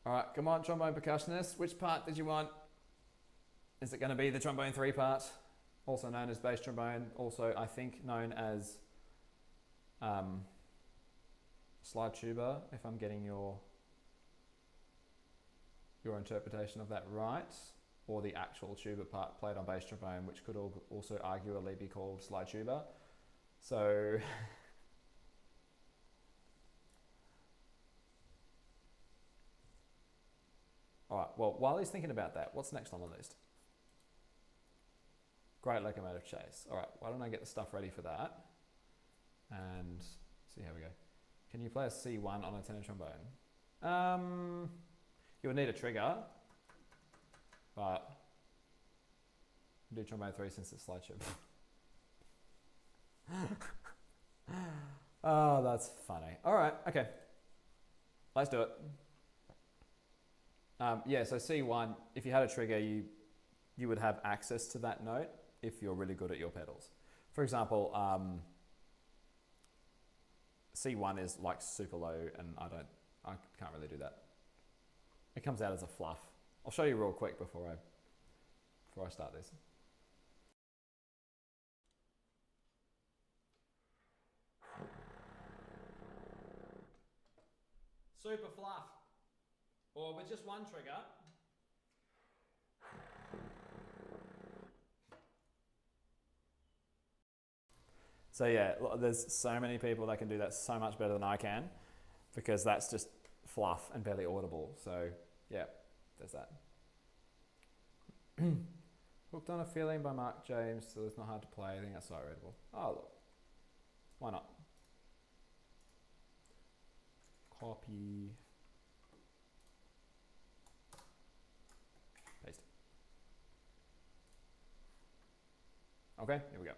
All right, come on, trombone percussionist. Which part did you want? Is it going to be the trombone 3 part, also known as bass trombone, also I think known as slide tuba, if I'm getting your interpretation of that right? Or the actual tuba part played on bass trombone, which could also arguably be called slide tuba. So, all right, well, while he's thinking about that, what's next on the list? Great locomotive chase. All right, why don't I get the stuff ready for that? And see how we go. Can you play a C1 on a tenor trombone? You would need a trigger. But do trombone 3 since it's slide tuba. Oh, that's funny. All right, okay. Let's do it. Yeah, so C1, if you had a trigger, you would have access to that note if you're really good at your pedals. For example, C1 is like super low, and I can't really do that. It comes out as a fluff. I'll show you real quick before I start this. Super fluff. Or with just one trigger. So yeah, there's so many people that can do that so much better than I can, because that's just fluff and barely audible. So yeah. There's that. Hooked on a Feeling by Mark James, so it's not hard to play. I think that's so readable. Oh, look. Why not? Copy. Paste. Okay, here we go.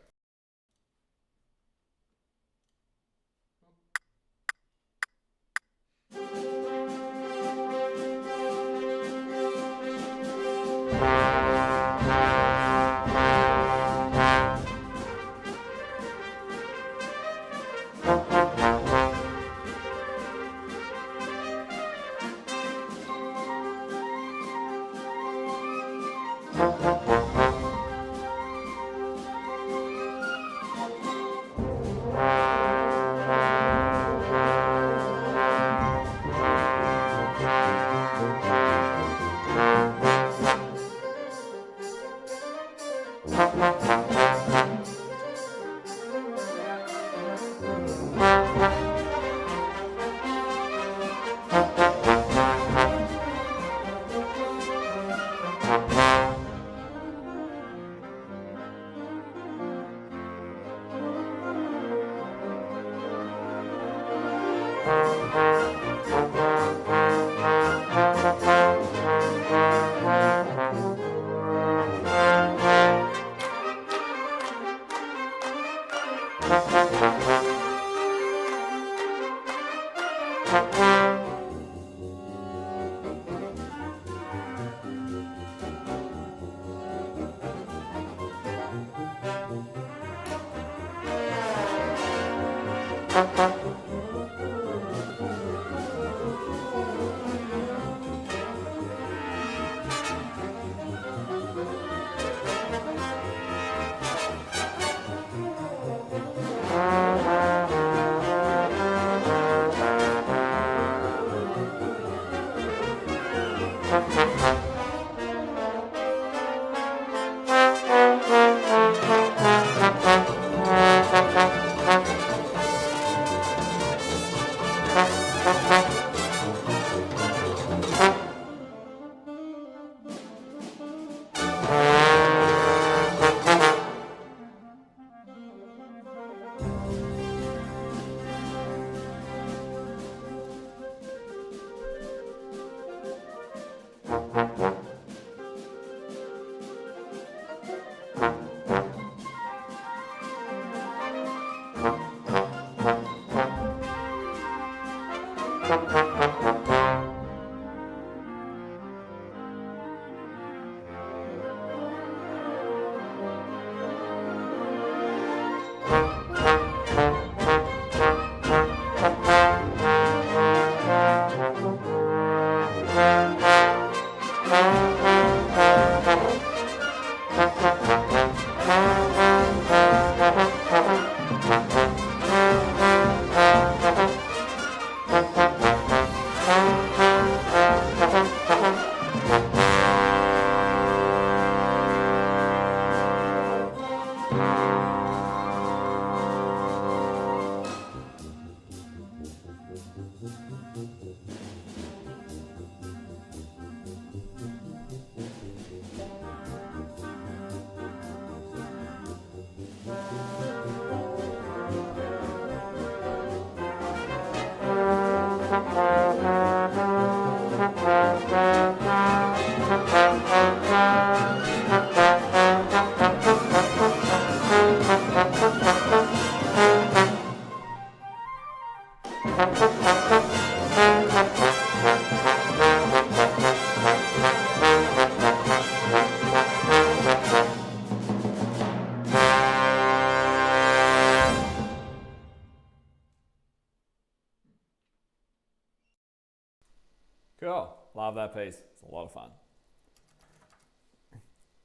Cool. Love that piece. It's a lot of fun.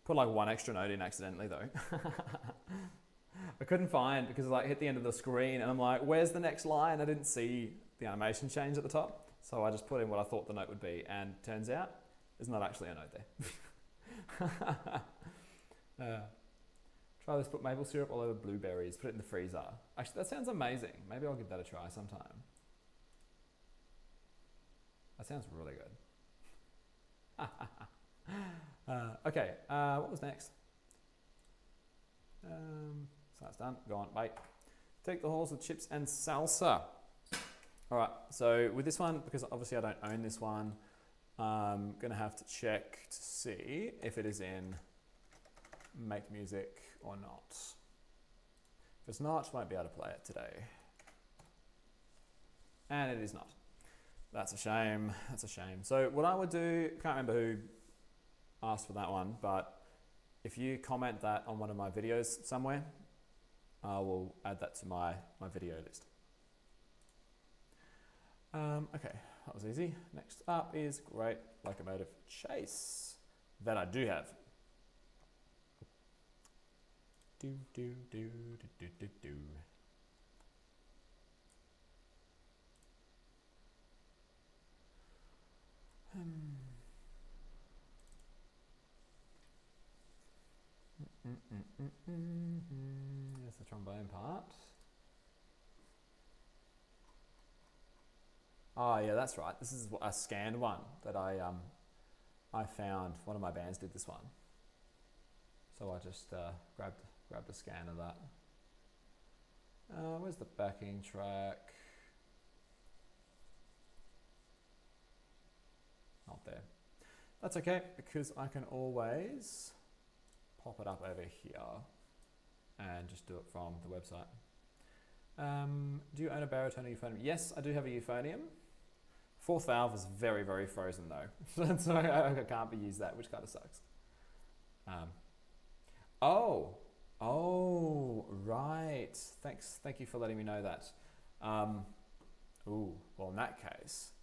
Put like one extra note in accidentally though. I couldn't find because I hit the end of the screen and I'm like, where's the next line? I didn't see the animation change at the top. So I just put in what I thought the note would be, and turns out there's not actually a note there. Try this, put maple syrup all over blueberries, put it in the freezer. Actually, that sounds amazing. Maybe I'll give that a try sometime. That sounds really good. Okay, what was next? So that's done, go on, bye. Take the halls with chips and salsa. All right, so with this one, because obviously I don't own this one, I'm gonna have to check to see if it is in Make Music or not? If it's not, won't be able to play it today. And it is not. That's a shame. That's a shame. So what I would do, can't remember who asked for that one, but if you comment that on one of my videos somewhere, I will add that to my video list. Okay, that was easy. Next up is Great Locomotive Chase that I do have. Do, do, do, do, do, do, do. There's the trombone part. Oh yeah, that's right. This is a scanned one that I found. One of my bands did this one, so I just grabbed a scan of that. Where's the backing track? Not there. That's okay, because I can always pop it up over here and just do it from the website. Do you own a baritone or euphonium? Yes, I do have a euphonium. Fourth valve is very, very frozen though. So I can't be used that, which kind of sucks. Oh, right. Thank you for letting me know that. Well in that case,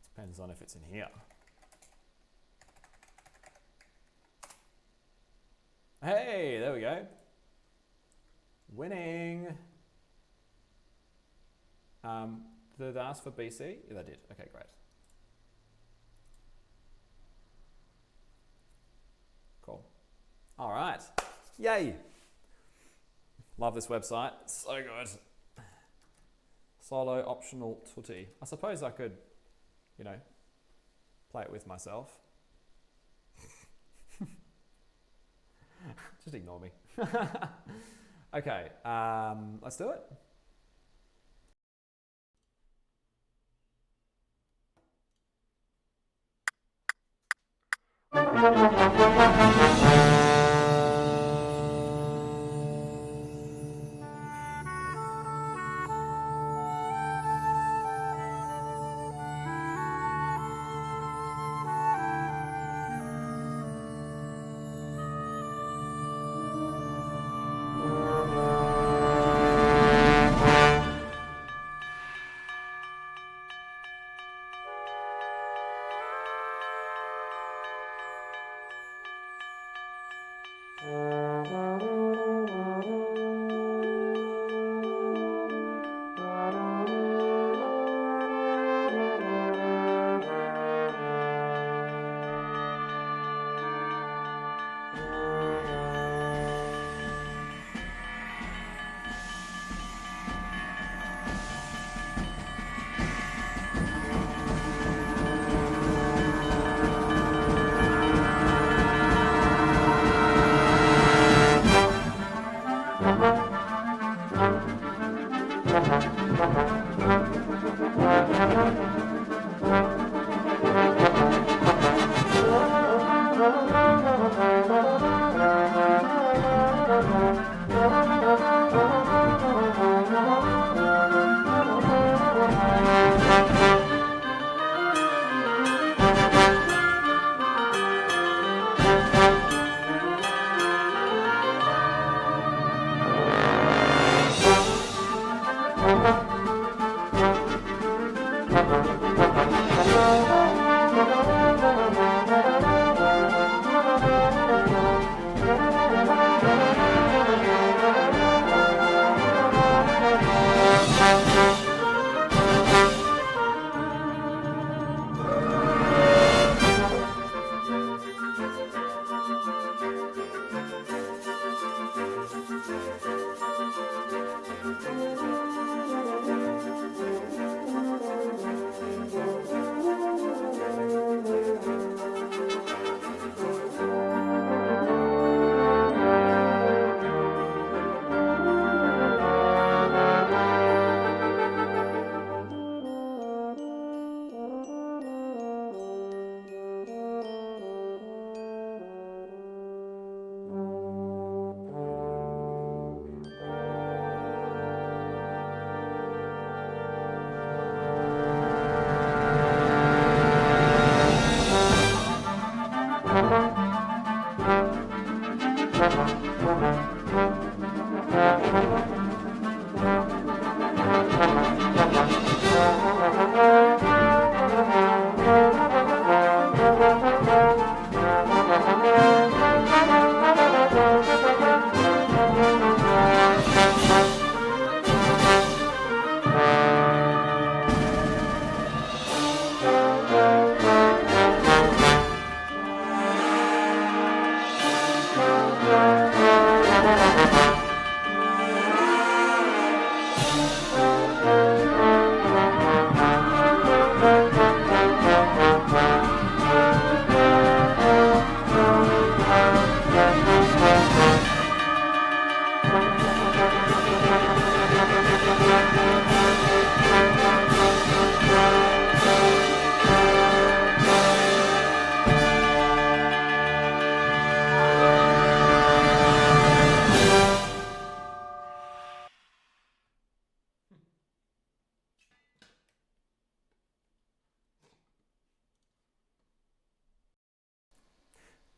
it depends on if it's in here. Hey, there we go. Winning. Did they ask for BC? Yeah, they did. Okay, great. Cool. All right. Yay. Love this website. It's so good. Solo optional tutti. I suppose I could, play it with myself. Just ignore me. Okay, let's do it.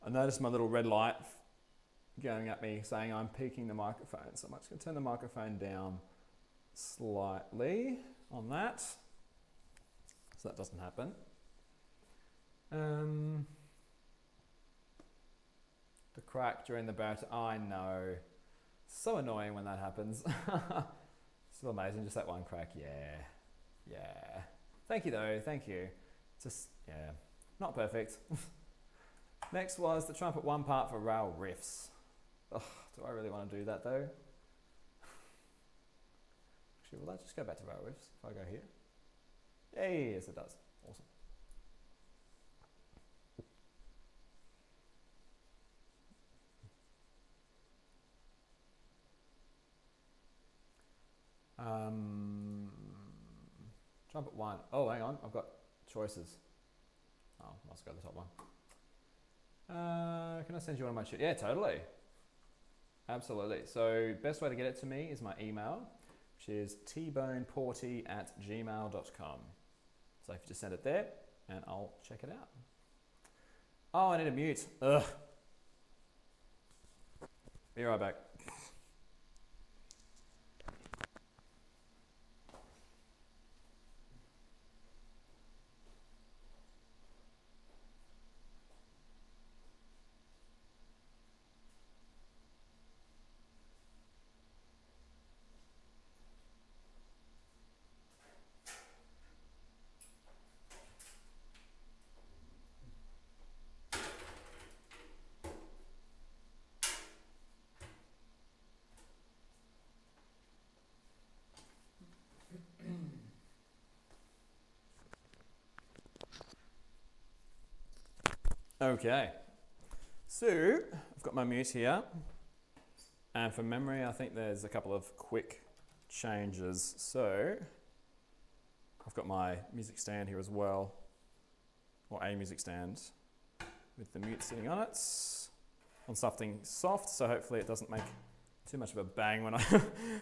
I noticed my little red light going at me saying I'm peaking the microphone. So I'm just going to turn the microphone down slightly on that, so that doesn't happen. The crack during the baritone, I know. So annoying when that happens. Still amazing, just that one crack, yeah. Thank you though, thank you. Just, yeah, not perfect. Next was the trumpet one part for rail riffs. Ugh, do I really want to do that though? Actually, will that just go back to rail riffs if I go here? Yay, yes it does, awesome. Trumpet one. Oh, hang on, I've got choices. Oh, must go to the top one. Can I send you one of my shit? Yeah, totally. Absolutely. So best way to get it to me is my email, which is tboneporty@gmail.com. So if you just send it there, and I'll check it out. Oh, I need a mute. Ugh. Be right back. Okay, so I've got my mute here, and from memory I think there's a couple of quick changes. So I've got my music stand here as well, or a music stand with the mute sitting on it, on something soft, so hopefully it doesn't make too much of a bang when I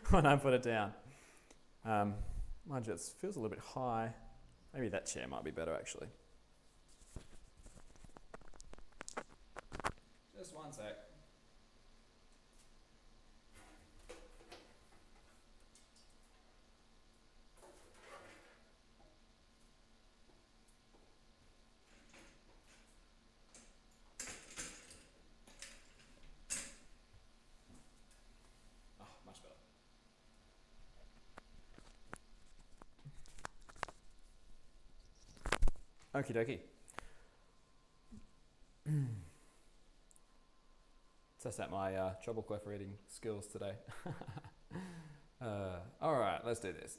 when I put it down. Mind you, it feels a little bit high. Maybe that chair might be better actually. Just one sec. Oh, much better. Okie dokie. Test out my treble clef reading skills today. All right, let's do this.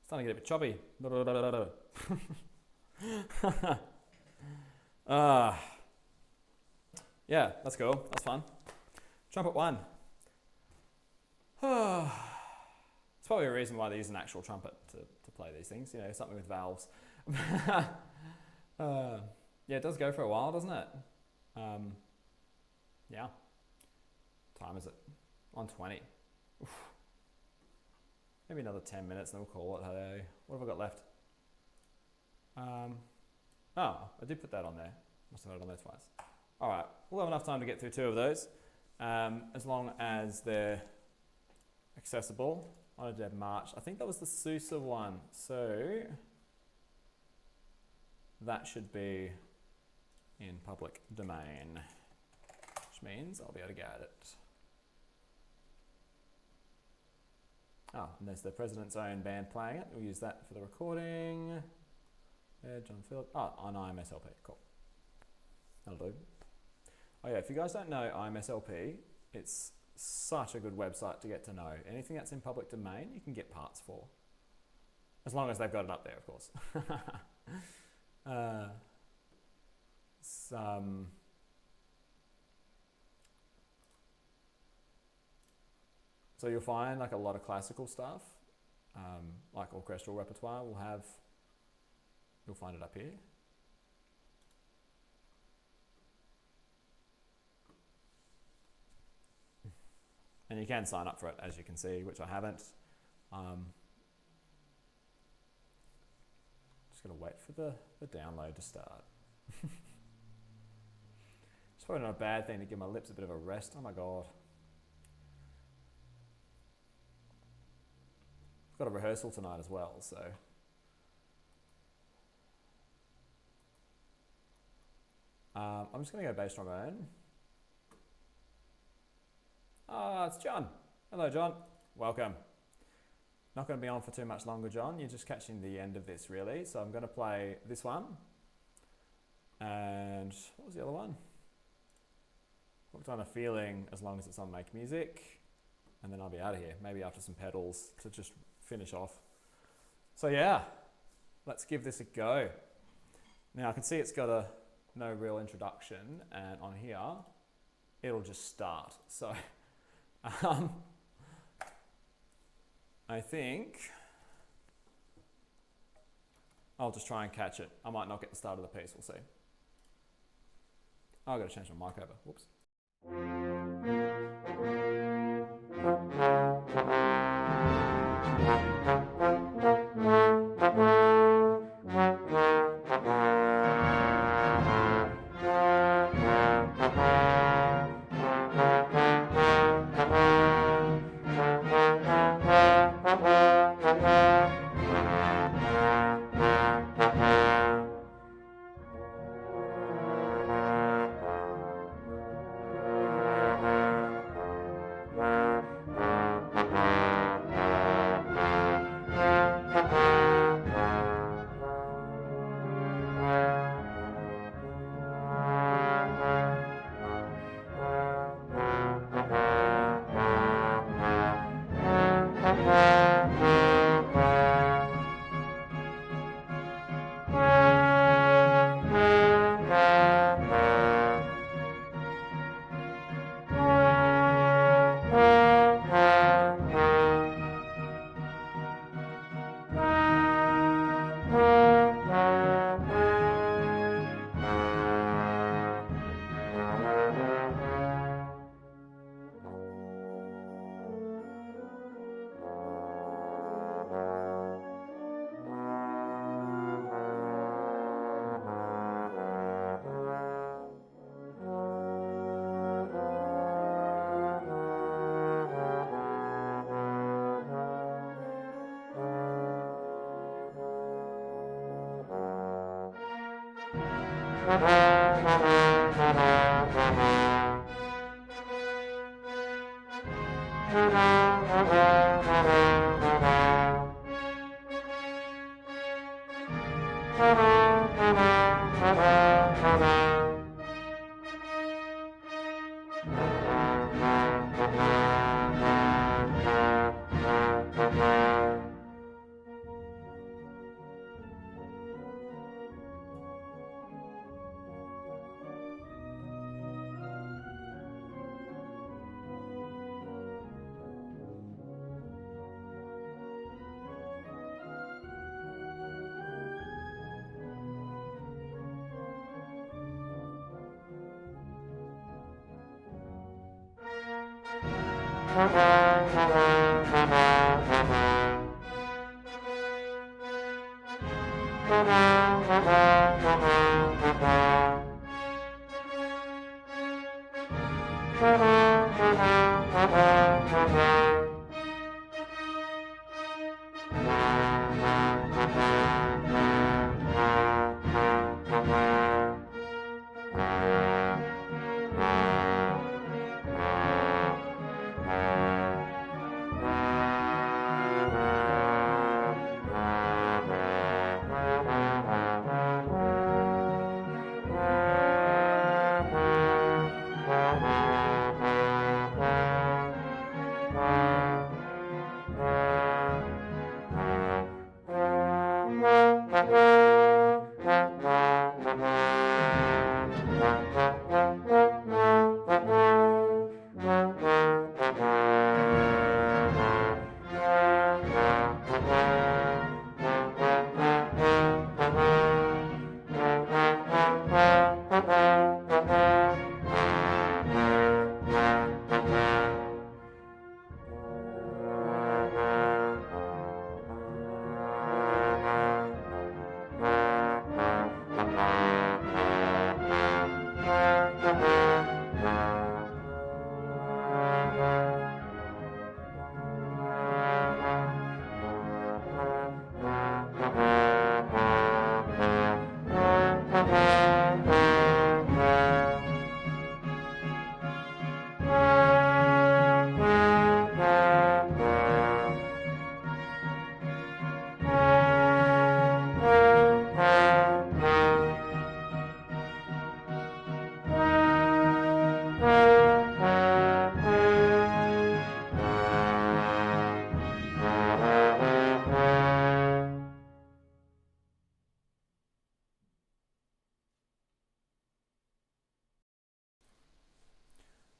Starting to get a bit choppy. Yeah, that's cool. That's fun. Trumpet 1. It's probably a reason why they use an actual trumpet to play these things, you know, something with valves. Yeah, it does go for a while, doesn't it? Yeah. Time is it? 1:20. Oof. Maybe another 10 minutes and then we'll call it. Hey, what have I got left? Oh, I did put that on there. Must have had it on there twice. All right, we'll have enough time to get through 2 of those, as long as they're accessible. I did March. I think that was the Sousa one. So that should be in public domain, which means I'll be able to get it. Oh, and there's the President's Own band playing it. We'll use that for the recording. Yeah, John Phillips. Oh, on IMSLP. Cool. That'll do. Oh yeah, if you guys don't know IMSLP, it's such a good website to get to know. Anything that's in public domain, you can get parts for. As long as they've got it up there, of course. So you'll find like a lot of classical stuff, like orchestral repertoire you'll find it up here. And you can sign up for it, as you can see, which I haven't. Just gonna wait for the download to start. It's probably not a bad thing to give my lips a bit of a rest. Oh my God. I've got a rehearsal tonight as well, so. I'm just gonna go bass trombone. It's John. Hello, John. Welcome. Not going to be on for too much longer, John. You're just catching the end of this, really. So I'm going to play this one. And what was the other one? Hooked on a Feeling, as long as it's on Make Music. And then I'll be out of here, maybe after some pedals to just finish off. So yeah, let's give this a go. Now I can see it's got no real introduction, and on here, it'll just start. So I think I'll just try and catch it. I might not get the start of the piece, we'll see. Oh, I've got to change my mic over. Whoops.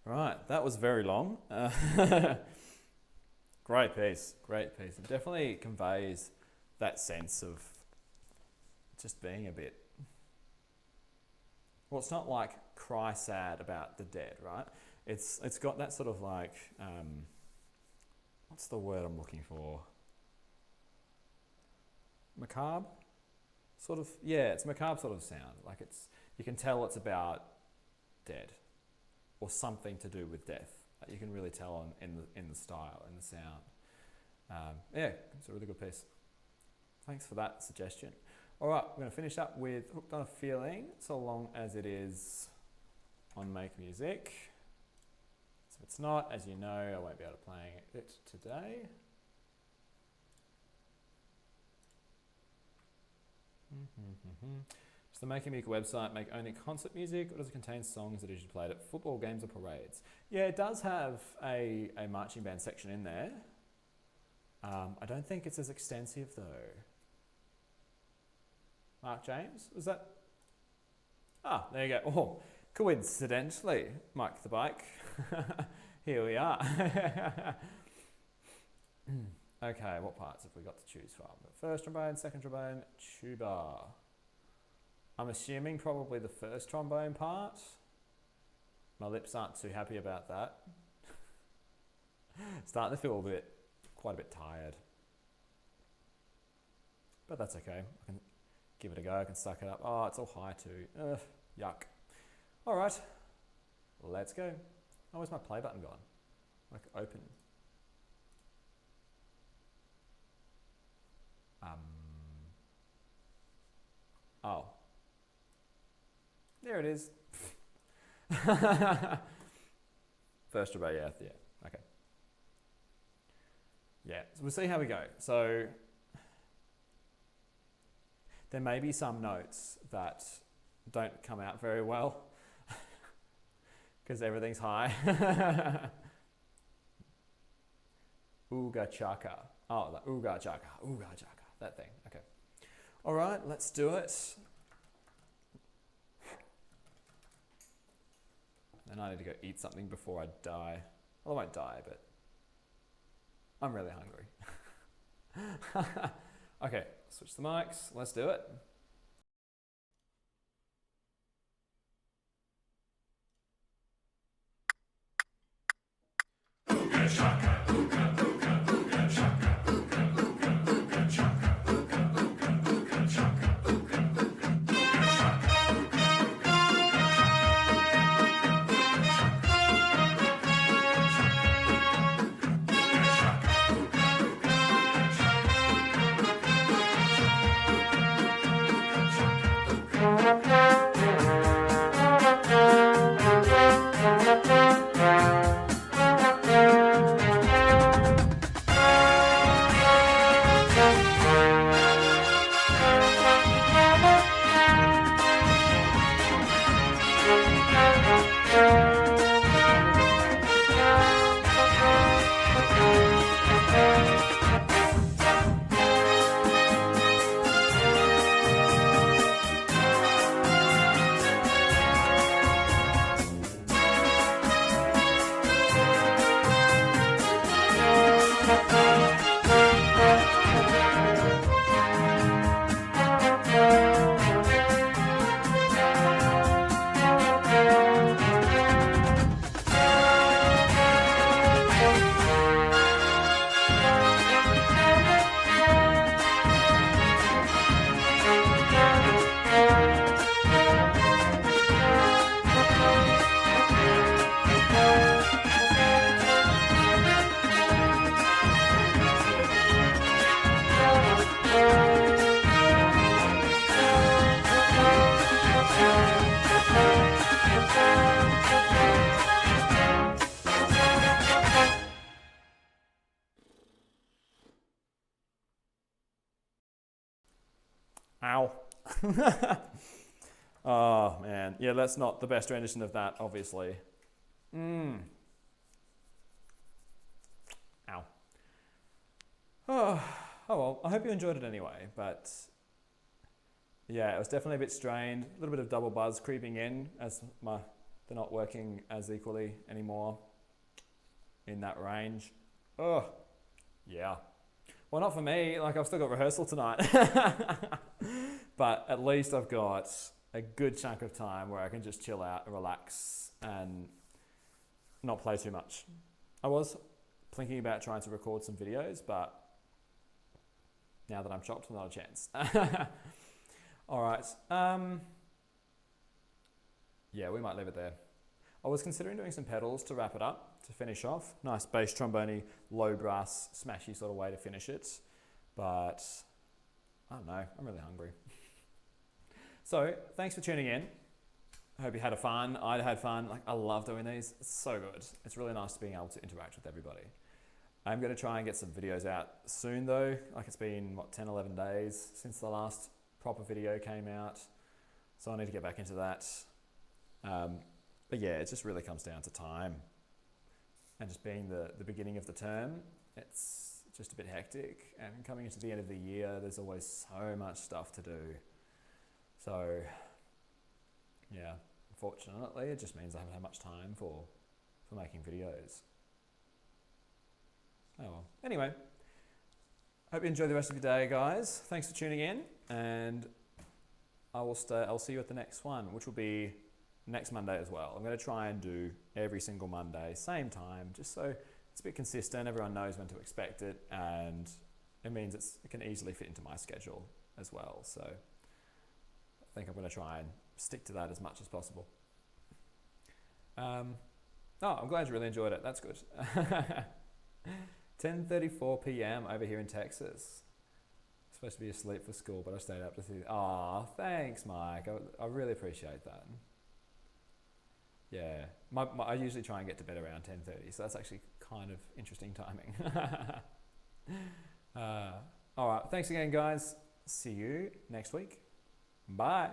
Right, that was very long. Great piece, great piece. It definitely conveys that sense of just being a bit... Well, it's not like cry sad about the dead, right? It's got that sort of like, what's the word I'm looking for? Macabre? Sort of, yeah, it's macabre sort of sound. Like you can tell it's about dead or something to do with death. You can really tell in the style and the sound. Yeah, it's a really good piece. Thanks for that suggestion. All right, we're going to finish up with Hooked on a Feeling, so long as it is on Make Music. So if it's not, as you know, I won't be able to play it today. Does the Make Music website make only concert music, or does it contain songs that are usually played at football games or parades? Yeah, it does have a marching band section in there. I don't think it's as extensive though. Mark James, was that? Ah, there you go. Oh, coincidentally, Mike the Bike. Here we are. Okay, what parts have we got to choose from? First trombone, second trombone, tuba. I'm assuming probably the first trombone part. My lips aren't too happy about that. Starting to feel quite a bit tired. But that's okay. I can give it a go. I can suck it up. Oh, it's all high too. Ugh, yuck. All right, let's go. Oh, where's my play button gone? Like open. Oh. There it is. First trombone, yeah, okay. Yeah, so we'll see how we go. So there may be some notes that don't come out very well because everything's high. Ooga chaka. Oh, the ooga chaka, that thing. Okay. All right, let's do it. And I need to go eat something before I die. Well, I won't die, but I'm really hungry. Okay, switch the mics. Let's do it. Ooga chaka. Ow. Oh, man. Yeah, that's not the best rendition of that, obviously. Ow. Oh, well, I hope you enjoyed it anyway, but yeah, it was definitely a bit strained, a little bit of double buzz creeping in as they're not working as equally anymore in that range. Oh, yeah. Well, not for me, like I've still got rehearsal tonight, but at least I've got a good chunk of time where I can just chill out, relax, and not play too much. I was thinking about trying to record some videos, but now that I'm chopped, not a chance. All right. Yeah, we might leave it there. I was considering doing some pedals to wrap it up, to finish off. Nice bass trombone, low brass, smashy sort of way to finish it. But I don't know, I'm really hungry. So thanks for tuning in. I hope you had fun. I had fun. Like, I love doing these. It's so good. It's really nice being able to interact with everybody. I'm going to try and get some videos out soon though. Like, it's been, 10, 11 days since the last proper video came out. So I need to get back into that. But yeah, it just really comes down to time. And just being the beginning of the term, it's just a bit hectic. And coming into the end of the year, there's always so much stuff to do. So yeah, unfortunately, it just means I haven't had much time for making videos. Oh well. Anyway, hope you enjoy the rest of your day, guys. Thanks for tuning in, and I'll see you at the next one, which will be next Monday as well. I'm going to try and do every single Monday, same time, just so it's a bit consistent. Everyone knows when to expect it, and it means it can easily fit into my schedule as well. So I think I'm going to try and stick to that as much as possible. I'm glad you really enjoyed it. That's good. 10:34 p.m. over here in Texas. Supposed to be asleep for school, but I stayed up to see. Aw, thanks, Mike. I really appreciate that. Yeah, I usually try and get to bed around 10:30, so that's actually kind of interesting timing. All right, thanks again, guys. See you next week. Bye.